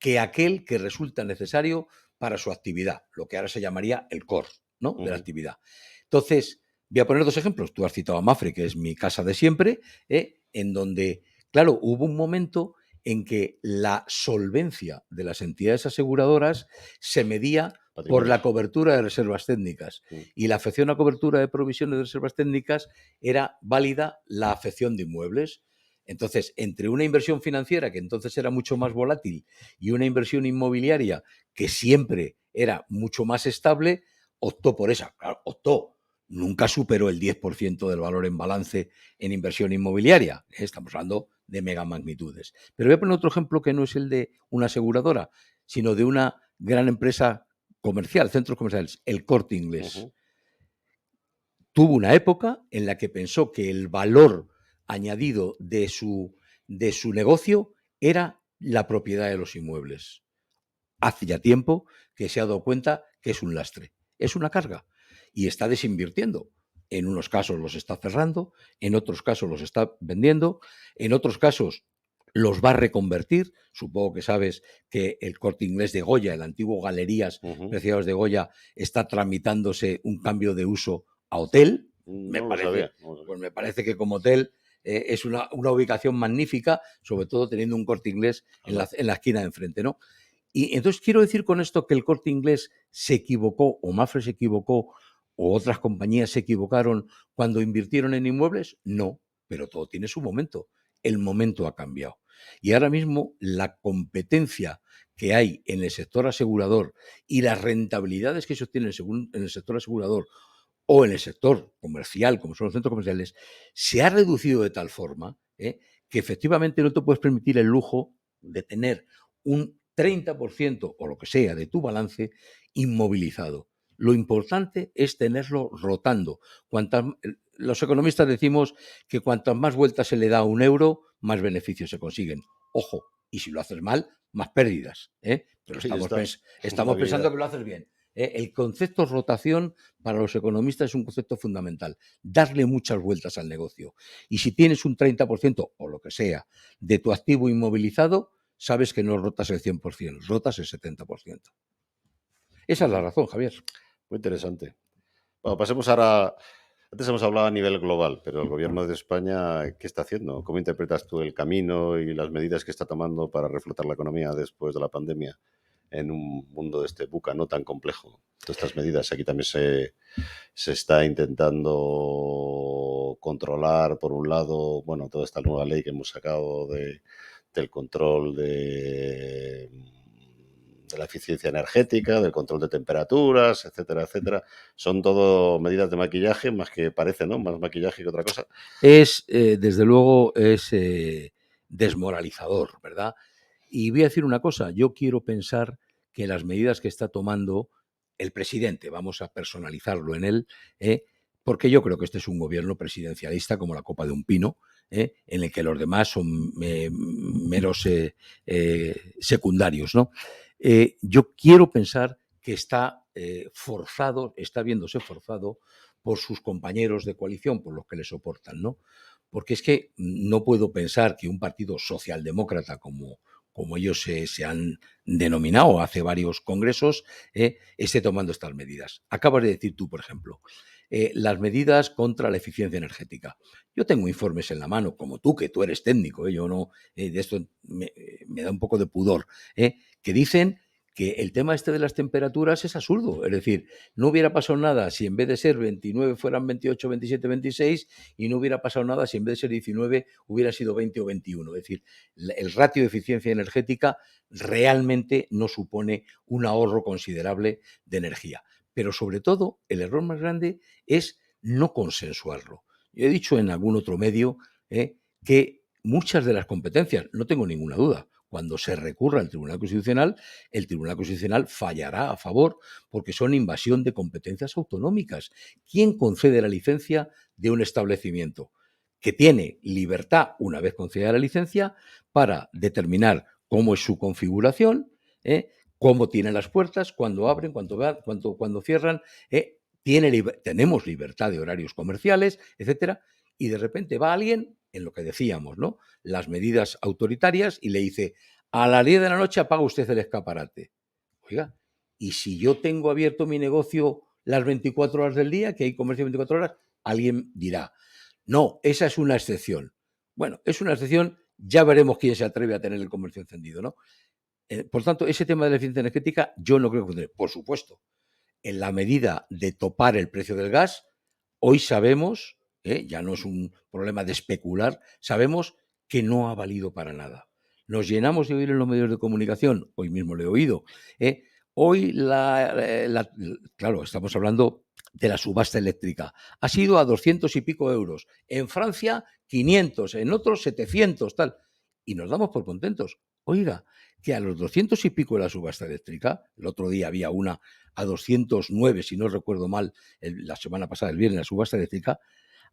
que aquel que resulta necesario para su actividad, lo que ahora se llamaría el core, ¿no? De la actividad. Entonces, voy a poner dos ejemplos. Tú has citado a Mafre, que es mi casa de siempre, en donde, claro, hubo un momento en que la solvencia de las entidades aseguradoras se medía por la cobertura de reservas técnicas. Y la afección a cobertura de provisiones de reservas técnicas era válida la afección de inmuebles. Entonces, entre una inversión financiera, que entonces era mucho más volátil, y una inversión inmobiliaria, que siempre era mucho más estable, optó por esa. Claro, nunca superó el 10% del valor en balance en inversión inmobiliaria. Estamos hablando de mega magnitudes. Pero voy a poner otro ejemplo que no es el de una aseguradora, sino de una gran empresa comercial, centros comerciales, el Corte Inglés. Tuvo una época en la que pensó que el valor añadido de su negocio era la propiedad de los inmuebles. Hace ya tiempo que se ha dado cuenta que es un lastre, es una carga, y está desinvirtiendo. En unos casos los está cerrando, en otros casos los está vendiendo, en otros casos los va a reconvertir. Supongo que sabes que el Corte Inglés de Goya, el antiguo Galerías Preciados de Goya, está tramitándose un cambio de uso a hotel. Me parece que como hotel es una ubicación magnífica, sobre todo teniendo un Corte Inglés en la esquina de enfrente, ¿no? Y entonces quiero decir con esto que el Corte Inglés se equivocó, o Mafre se equivocó, o otras compañías se equivocaron cuando invirtieron en inmuebles. No, pero todo tiene su momento. El momento ha cambiado. Y ahora mismo la competencia que hay en el sector asegurador y las rentabilidades que se obtienen en el sector asegurador o en el sector comercial, como son los centros comerciales, se ha reducido de tal forma que efectivamente no te puedes permitir el lujo de tener un 30% o lo que sea de tu balance inmovilizado. Lo importante es tenerlo rotando. Los economistas decimos que cuantas más vueltas se le da a un euro, más beneficios se consiguen. Ojo, y si lo haces mal, más pérdidas. Pero estamos pensando que lo haces bien. El concepto rotación para los economistas es un concepto fundamental. Darle muchas vueltas al negocio. Y si tienes un 30% o lo que sea de tu activo inmovilizado, sabes que no rotas el 100%, rotas el 70%. Esa es la razón, Javier. Muy interesante. Bueno, pasemos ahora. Antes hemos hablado a nivel global, pero el gobierno de España, ¿qué está haciendo? ¿Cómo interpretas tú el camino y las medidas que está tomando para reflotar la economía después de la pandemia en un mundo de este buca no tan complejo? Todas estas medidas, aquí también se está intentando controlar, por un lado, bueno, toda esta nueva ley que hemos sacado del control de la eficiencia energética, del control de temperaturas, etcétera, etcétera. Son todo medidas de maquillaje, más que parece, ¿no? Más maquillaje que otra cosa. Desde luego, es desmoralizador, ¿verdad? Y voy a decir una cosa, yo quiero pensar que las medidas que está tomando el presidente, vamos a personalizarlo en él, porque yo creo que este es un gobierno presidencialista como la copa de un pino, en el que los demás son meros secundarios, ¿no? Yo quiero pensar que está viéndose forzado por sus compañeros de coalición, por los que le soportan, ¿no? Porque es que no puedo pensar que un partido socialdemócrata como ellos se han denominado hace varios congresos, esté tomando estas medidas. Acabas de decir tú, por ejemplo, las medidas contra la eficiencia energética. Yo tengo informes en la mano, como tú, que tú eres técnico, yo no, de esto me da un poco de pudor, que dicen que el tema este de las temperaturas es absurdo. Es decir, no hubiera pasado nada si en vez de ser 29 fueran 28, 27, 26 y no hubiera pasado nada si en vez de ser 19 hubiera sido 20 o 21. Es decir, el ratio de eficiencia energética realmente no supone un ahorro considerable de energía. Pero sobre todo, el error más grande es no consensuarlo. Yo he dicho en algún otro medio que muchas de las competencias, no tengo ninguna duda, cuando se recurra al Tribunal Constitucional, el Tribunal Constitucional fallará a favor porque son invasión de competencias autonómicas. ¿Quién concede la licencia de un establecimiento? Que tiene libertad, una vez concedida la licencia, para determinar cómo es su configuración, cómo tienen las puertas, cuándo abren, cuándo cierran, tenemos libertad de horarios comerciales, etcétera, y de repente va alguien, en lo que decíamos, ¿no? Las medidas autoritarias, y le dice, a las 10 de la noche apaga usted el escaparate. Oiga, y si yo tengo abierto mi negocio las 24 horas del día, que hay comercio 24 horas, alguien dirá, no, esa es una excepción. Bueno, es una excepción, ya veremos quién se atreve a tener el comercio encendido, ¿no? Por tanto, ese tema de la eficiencia energética yo no creo que funcione. Por supuesto, en la medida de topar el precio del gas, hoy sabemos, ya no es un problema de especular, sabemos que no ha valido para nada. Nos llenamos de oír en los medios de comunicación, hoy mismo lo he oído, hoy claro, estamos hablando de la subasta eléctrica, ha sido a 200 y pico euros, en Francia 500, en otros 700, tal, y nos damos por contentos. Oiga, que a los 200 y pico de la subasta eléctrica, el otro día había una a 209, si no recuerdo mal, la semana pasada, el viernes, la subasta eléctrica,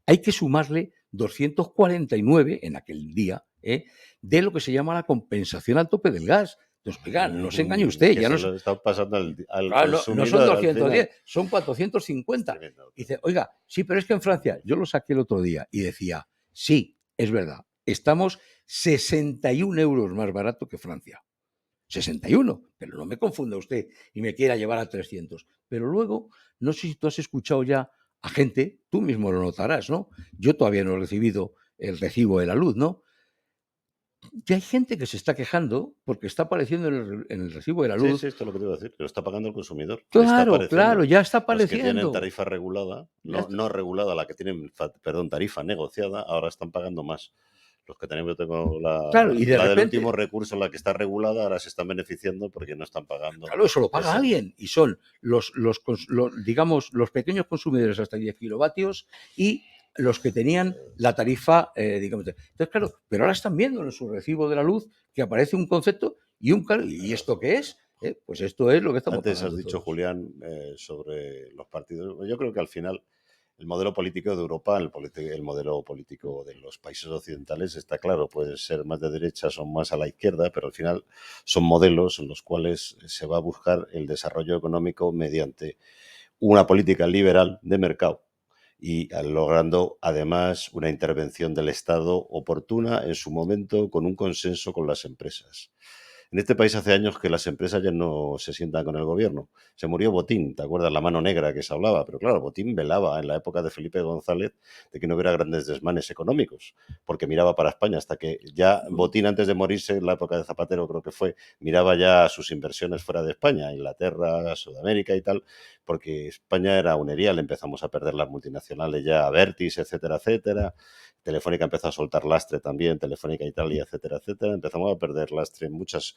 hay que sumarle 249 en aquel día, de lo que se llama la compensación al tope del gas. Entonces, oiga, no se engañe usted. Ya no se lo está pasando al consumidor. No son 210, son 450. Sí, Y dice, oiga, sí, pero es que en Francia, yo lo saqué el otro día y decía, sí, es verdad, estamos 61 euros más barato que Francia. 61, pero no me confunda usted y me quiera llevar a 300. Pero luego, no sé si tú has escuchado ya a gente, tú mismo lo notarás, ¿no? Yo todavía no he recibido el recibo de la luz, ¿no? Ya hay gente que se está quejando porque está apareciendo en el recibo de la luz. Sí, esto es lo que te iba a decir, lo está pagando el consumidor. Claro, ya está apareciendo. Los que tienen tarifa regulada, no regulada, la que tienen, tarifa negociada, ahora están pagando más. Los que tenemos, tengo la del último recurso, la que está regulada, ahora se están beneficiando porque no están pagando. Claro, eso lo paga alguien, y son digamos, los pequeños consumidores hasta 10 kilovatios y los que tenían la tarifa, digamos. Entonces, claro, pero ahora están viendo en su recibo de la luz que aparece un concepto ¿y esto qué es? Pues esto es lo que estamos Antes pagando has dicho, todos. Julián, sobre los partidos. Yo creo que al final el modelo político de Europa, el modelo político de los países occidentales está claro, puede ser más de derechas o más a la izquierda, pero al final son modelos en los cuales se va a buscar el desarrollo económico mediante una política liberal de mercado y logrando además una intervención del Estado oportuna en su momento con un consenso con las empresas. En este país hace años que las empresas ya no se sientan con el gobierno. Se murió Botín, ¿te acuerdas? La mano negra que se hablaba. Pero claro, Botín velaba en la época de Felipe González de que no hubiera grandes desmanes económicos, porque miraba para España hasta que ya Botín, antes de morirse, en la época de Zapatero creo que fue, miraba ya sus inversiones fuera de España, Inglaterra, Sudamérica y tal, porque España era un erial, empezamos a perder las multinacionales ya, Abertis, etcétera, etcétera. Telefónica empezó a soltar lastre también, Telefónica Italia, etcétera, etcétera. Empezamos a perder lastre en muchas.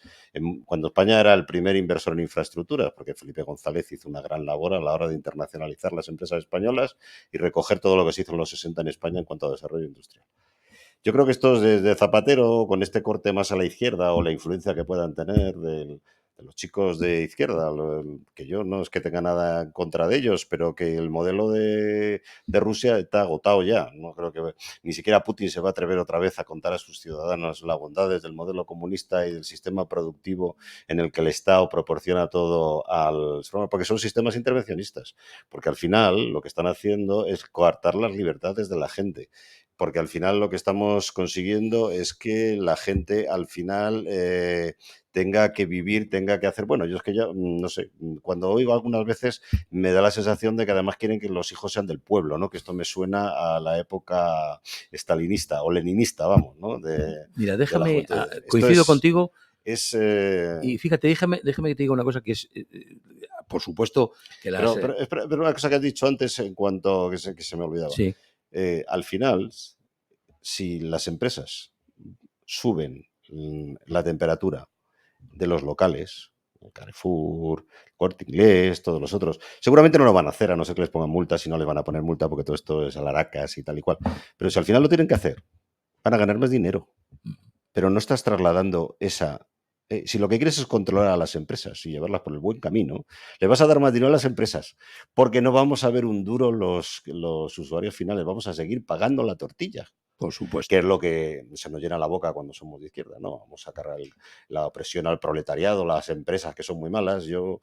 Cuando España era el primer inversor en infraestructuras, porque Felipe González hizo una gran labor a la hora de internacionalizar las empresas españolas y recoger todo lo que se hizo en los 60 en España en cuanto a desarrollo industrial. Yo creo que estos desde Zapatero, con este corte más a la izquierda o la influencia que puedan tener los chicos de izquierda, que yo no es que tenga nada en contra de ellos, pero que el modelo de Rusia está agotado ya. No creo que ni siquiera Putin se va a atrever otra vez a contar a sus ciudadanos las bondades del modelo comunista y del sistema productivo en el que el Estado proporciona todo porque son sistemas intervencionistas, porque al final lo que están haciendo es coartar las libertades de la gente. Porque al final lo que estamos consiguiendo es que la gente al final tenga que vivir, tenga que hacer... Bueno, yo es que ya, no sé, cuando oigo algunas veces me da la sensación de que además quieren que los hijos sean del pueblo, ¿no? Que esto me suena a la época stalinista o leninista, vamos, ¿no? Mira, déjame, coincido contigo. Y fíjate, déjame que te diga una cosa que es, por supuesto, que las... Pero una cosa que has dicho antes en cuanto que se me olvidaba. Sí. Al final, si las empresas suben la temperatura de los locales, Carrefour, Corte Inglés, todos los otros, seguramente no lo van a hacer, a no ser que les pongan multas, si no les van a poner multa porque todo esto es alaracas y tal y cual. Pero si al final lo tienen que hacer, van a ganar más dinero. Pero no estás trasladando esa... si lo que quieres es controlar a las empresas y llevarlas por el buen camino, le vas a dar más dinero a las empresas, porque no vamos a ver un duro los usuarios finales, vamos a seguir pagando la tortilla. Por supuesto. Que es lo que se nos llena la boca cuando somos de izquierda, ¿no? Vamos a cargar la opresión al proletariado, las empresas que son muy malas. Yo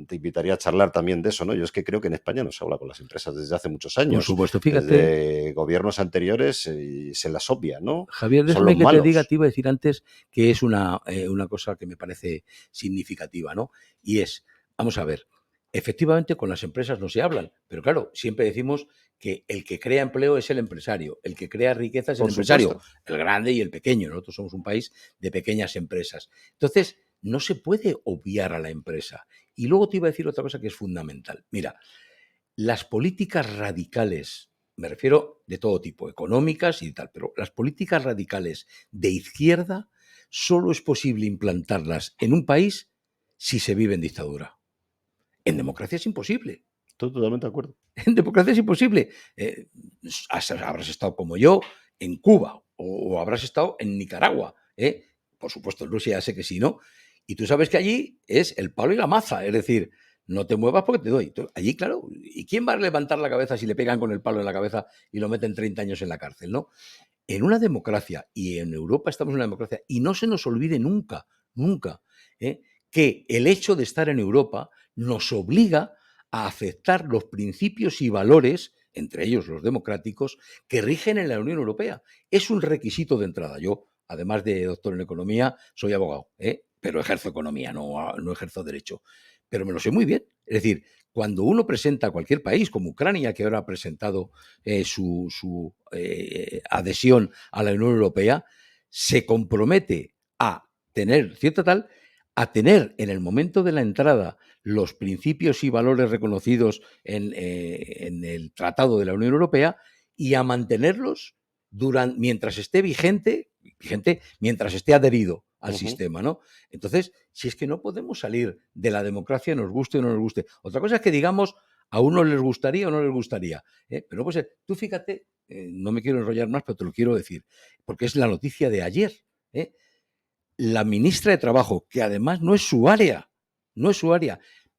te invitaría a charlar también de eso, ¿no? Yo es que creo que en España no se habla con las empresas desde hace muchos años. Por supuesto, fíjate. Desde gobiernos anteriores se las obvia, ¿no? Javier, déjame que te diga, te iba a decir antes que es una cosa que me parece significativa, ¿no? Y es, vamos a ver, efectivamente con las empresas no se hablan, pero claro, siempre decimos que el que crea empleo es el empresario, el que crea riqueza es el empresario, el grande y el pequeño. Nosotros somos un país de pequeñas empresas. Entonces, no se puede obviar a la empresa. Y luego te iba a decir otra cosa que es fundamental. Mira, las políticas radicales, me refiero de todo tipo, económicas y tal, pero las políticas radicales de izquierda solo es posible implantarlas en un país si se vive en dictadura. En democracia es imposible. Estoy totalmente de acuerdo. En democracia es imposible. Habrás estado como yo en Cuba o habrás estado en Nicaragua. Por supuesto, en Rusia ya sé que sí, ¿no? Y tú sabes que allí es el palo y la maza, es decir, no te muevas porque te doy. Allí, claro, ¿y quién va a levantar la cabeza si le pegan con el palo en la cabeza y lo meten 30 años en la cárcel, no? En una democracia, y en Europa estamos en una democracia, y no se nos olvide nunca, que el hecho de estar en Europa nos obliga a aceptar los principios y valores, entre ellos los democráticos, que rigen en la Unión Europea. Es un requisito de entrada. Yo, además de doctor en economía, soy abogado, pero ejerzo economía, no ejerzo derecho. Pero me lo sé muy bien. Es decir, cuando uno presenta a cualquier país, como Ucrania, que ahora ha presentado su adhesión a la Unión Europea, se compromete a tener a tener en el momento de la entrada los principios y valores reconocidos en el Tratado de la Unión Europea y a mantenerlos mientras esté vigente, mientras esté adherido al sistema, ¿no? Entonces, si es que no podemos salir de la democracia, nos guste o no nos guste. Otra cosa es que digamos, a unos les gustaría o no les gustaría. Pero pues tú fíjate, no me quiero enrollar más, pero te lo quiero decir, porque es la noticia de ayer. La ministra de Trabajo, que además no es su área,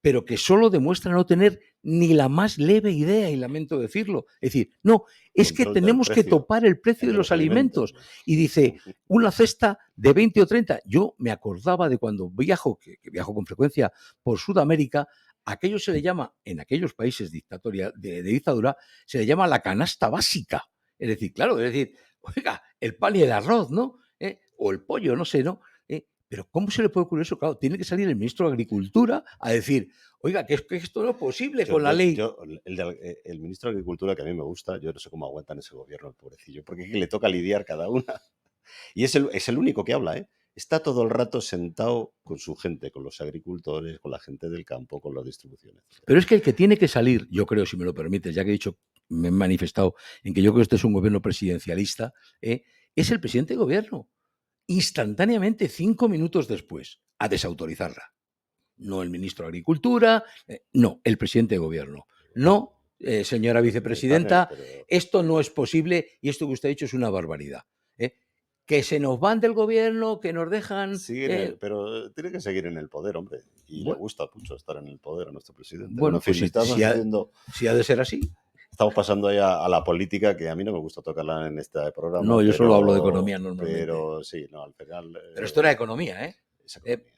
pero que solo demuestra no tener ni la más leve idea, y lamento decirlo. Es decir, no, es que tenemos que topar el precio de los alimentos. Y dice, una cesta de 20 o 30. Yo me acordaba de cuando viajo, que viajo con frecuencia por Sudamérica, aquello se le llama, en aquellos países de dictadura, se le llama la canasta básica. Es decir, claro, oiga, el pan y el arroz, ¿no? O el pollo, no sé, ¿no? Pero ¿cómo se le puede ocurrir eso? Claro, tiene que salir el ministro de Agricultura a decir, oiga, que esto no es posible con la ley. El ministro de Agricultura, que a mí me gusta, yo no sé cómo aguantan ese gobierno, el pobrecillo, porque es que le toca lidiar cada una. Y es el único que habla, Está todo el rato sentado con su gente, con los agricultores, con la gente del campo, con las distribuciones. Pero es que el que tiene que salir, yo creo, si me lo permites, ya que he dicho, me he manifestado en que yo creo que este es un gobierno presidencialista, es el presidente de gobierno. Instantáneamente, 5 minutos después, a desautorizarla. No el ministro de Agricultura, no, el presidente de gobierno. No, señora vicepresidenta, esto no es posible y esto que usted ha dicho es una barbaridad. que se nos van del gobierno, que nos dejan... pero tiene que seguir en el poder, hombre. Y le gusta mucho estar en el poder a nuestro presidente. Bueno, pues si ha de ser así. Estamos pasando ya a la política, que a mí no me gusta tocarla en este programa. No, yo solo hablo de economía normalmente. Pero sí, no, al final... Pero esto era economía, ¿eh?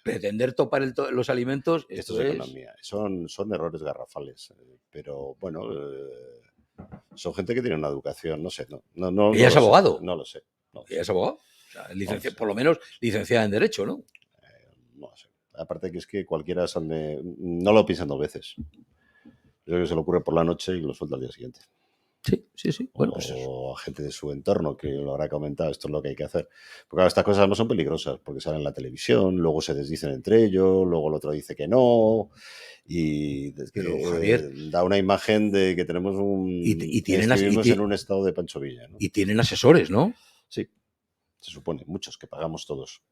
Pretender topar los alimentos... Esto es economía. Son errores garrafales. Pero bueno, son gente que tiene una educación, no sé. No, ¿Ella es abogado? No lo sé. ¿Ella es abogado? O sea, por lo menos licenciada en Derecho, ¿no? No sé. Aparte que es que cualquiera no lo piensan 2 veces. Yo creo que se le ocurre por la noche y lo suelta al día siguiente. Sí. Bueno, pues o a gente de su entorno que lo habrá comentado, esto es lo que hay que hacer. Porque claro, estas cosas no son peligrosas, porque salen en la televisión, luego se desdicen entre ellos, luego el otro dice que no, y pero, Javier, da una imagen de que tenemos vivimos en un estado de Pancho Villa, ¿no? Y tienen asesores, ¿no? Sí, se supone, muchos, que pagamos todos.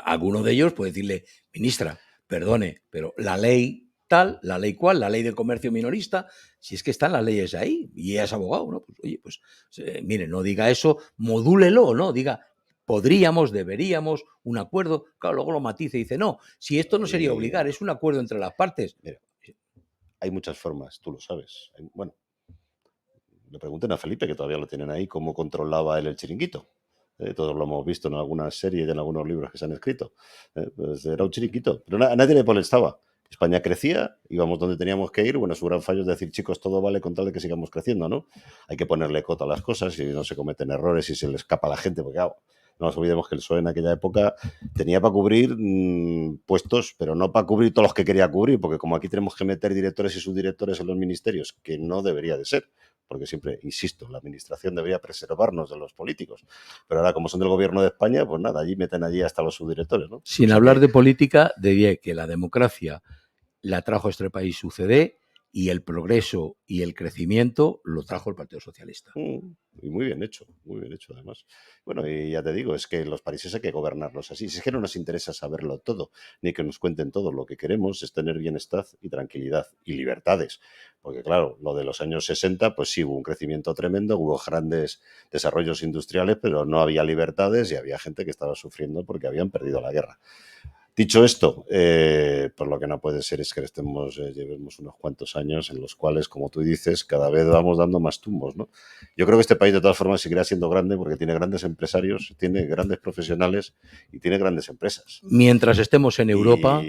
Alguno de ellos puede decirle, ministra, perdone, pero la ley... tal, la ley cual, la ley del comercio minorista, si es que están las leyes ahí y ella es abogado, ¿no? Pues oye, mire, no diga eso, modúlelo, ¿no? Diga, podríamos, deberíamos, un acuerdo, claro, luego lo matiza y dice, no, si esto no sería obligar, es un acuerdo entre las partes. Mira, hay muchas formas, tú lo sabes. Bueno, le pregunten a Felipe, que todavía lo tienen ahí, cómo controlaba él el chiringuito. Todos lo hemos visto en algunas series y en algunos libros que se han escrito. Pues era un chiringuito, pero a nadie le molestaba. España crecía, íbamos donde teníamos que ir. Bueno, su gran fallo es decir, chicos, todo vale con tal de que sigamos creciendo, ¿no? Hay que ponerle cota a las cosas y no se cometen errores y se le escapa a la gente, porque claro, no nos olvidemos que el PSOE en aquella época tenía para cubrir puestos, pero no para cubrir todos los que quería cubrir, porque como aquí tenemos que meter directores y subdirectores en los ministerios, que no debería de ser, porque siempre, insisto, la administración debería preservarnos de los políticos. Pero ahora, como son del gobierno de España, pues nada, meten allí hasta los subdirectores, ¿no? Sin hablar de política, diría que la democracia la trajo a este país UCD y el progreso y el crecimiento lo trajo el Partido Socialista. Y muy bien hecho además. Bueno, y ya te digo, es que los países hay que gobernarlos así. Si es que no nos interesa saberlo todo, ni que nos cuenten todo. Lo que queremos es tener bienestar y tranquilidad y libertades. Porque claro, lo de los años 60, pues sí, hubo un crecimiento tremendo, hubo grandes desarrollos industriales, pero no había libertades y había gente que estaba sufriendo porque habían perdido la guerra. Dicho esto, pues lo que no puede ser es que llevemos unos cuantos años en los cuales, como tú dices, cada vez vamos dando más tumbos, ¿no? Yo creo que este país de todas formas seguirá siendo grande porque tiene grandes empresarios, tiene grandes profesionales y tiene grandes empresas. Mientras estemos en Europa,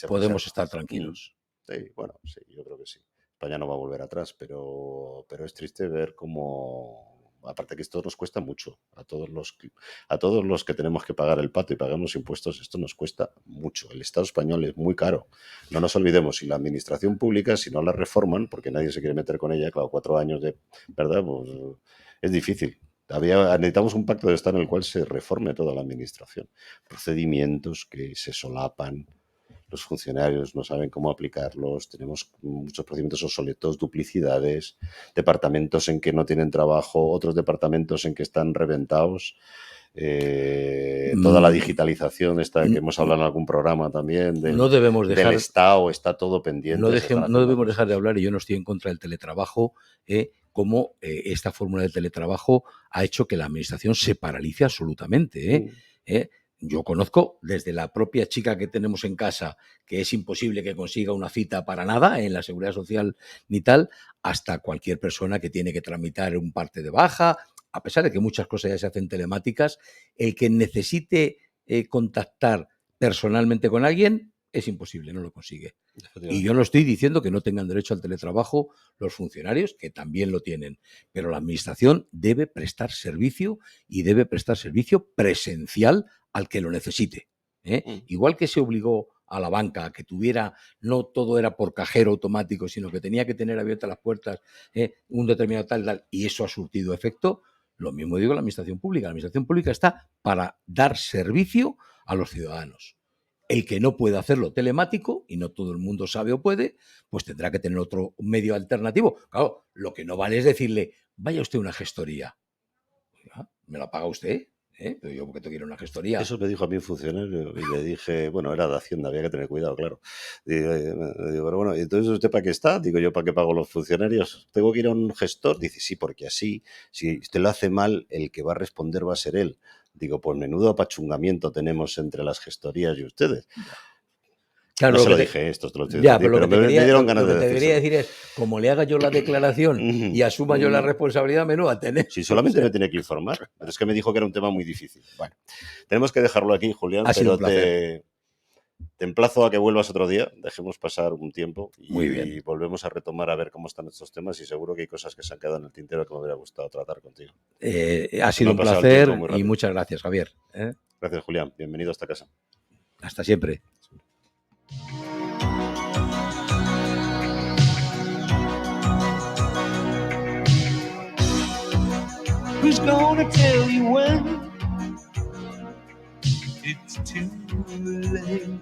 podemos estar tranquilos. Sí, bueno, sí, yo creo que sí. España no va a volver atrás, pero es triste ver cómo... Aparte que esto nos cuesta mucho a todos los que tenemos que pagar el pato y pagamos impuestos, esto nos cuesta mucho. El Estado español es muy caro. No nos olvidemos, si la administración pública, si no la reforman, porque nadie se quiere meter con ella, claro, 4 años de, ¿verdad? Pues es difícil. Necesitamos un pacto de Estado en el cual se reforme toda la administración. Procedimientos que se solapan. Los funcionarios no saben cómo aplicarlos, tenemos muchos procedimientos obsoletos, duplicidades, departamentos en que no tienen trabajo, otros departamentos en que están reventados. Toda la digitalización esta que hemos hablado en algún programa también del Estado, está todo pendiente. No debemos dejar de hablar, y yo no estoy en contra del teletrabajo, cómo esta fórmula del teletrabajo ha hecho que la administración se paralice absolutamente. Yo conozco desde la propia chica que tenemos en casa, que es imposible que consiga una cita para nada en la Seguridad Social ni tal, hasta cualquier persona que tiene que tramitar un parte de baja, a pesar de que muchas cosas ya se hacen telemáticas. El que necesite contactar personalmente con alguien es imposible, no lo consigue. Y yo no estoy diciendo que no tengan derecho al teletrabajo los funcionarios, que también lo tienen, pero la administración debe prestar servicio y debe prestar servicio presencial al que lo necesite. Igual que se obligó a la banca a que tuviera, no todo era por cajero automático, sino que tenía que tener abiertas las puertas un determinado tal, y eso ha surtido efecto. Lo mismo digo la administración pública. La administración pública está para dar servicio a los ciudadanos. El que no puede hacerlo telemático, y no todo el mundo sabe o puede, pues tendrá que tener otro medio alternativo. Claro, lo que no vale es decirle, vaya usted a una gestoría. ¿Me la paga usted? Pero yo, porque tú quieres una gestoría. Eso me dijo a mí un funcionario y le dije, bueno, era de Hacienda, había que tener cuidado, claro. Digo, pero bueno, ¿y entonces usted para qué está? Digo, ¿yo para qué pago los funcionarios? ¿Tengo que ir a un gestor? Dice, sí, porque así, si usted lo hace mal, el que va a responder va a ser él. Digo, pues menudo apachungamiento tenemos entre las gestorías y ustedes. Claro, no se lo dije esto, te lo estoy ya, diciendo, pero pero me dieron ganas de Lo que te quería decírselo. decir es, como le haga yo la declaración y asuma yo la responsabilidad, menuda tenés. Si solamente me tiene que informar, pero es que me dijo que era un tema muy difícil. Bueno, tenemos que dejarlo aquí, Julián, Ha sido pero un placer. te emplazo a que vuelvas otro día, dejemos pasar un tiempo Muy y bien. volvemos a retomar a ver cómo están estos temas y seguro que hay cosas que se han quedado en el tintero que me hubiera gustado tratar contigo. Ha sido un Me ha pasado el placer tiempo muy y rápido. muchas gracias, Javier. Gracias, Julián. Bienvenido a esta casa. Hasta siempre. Who's gonna tell you when it's too late?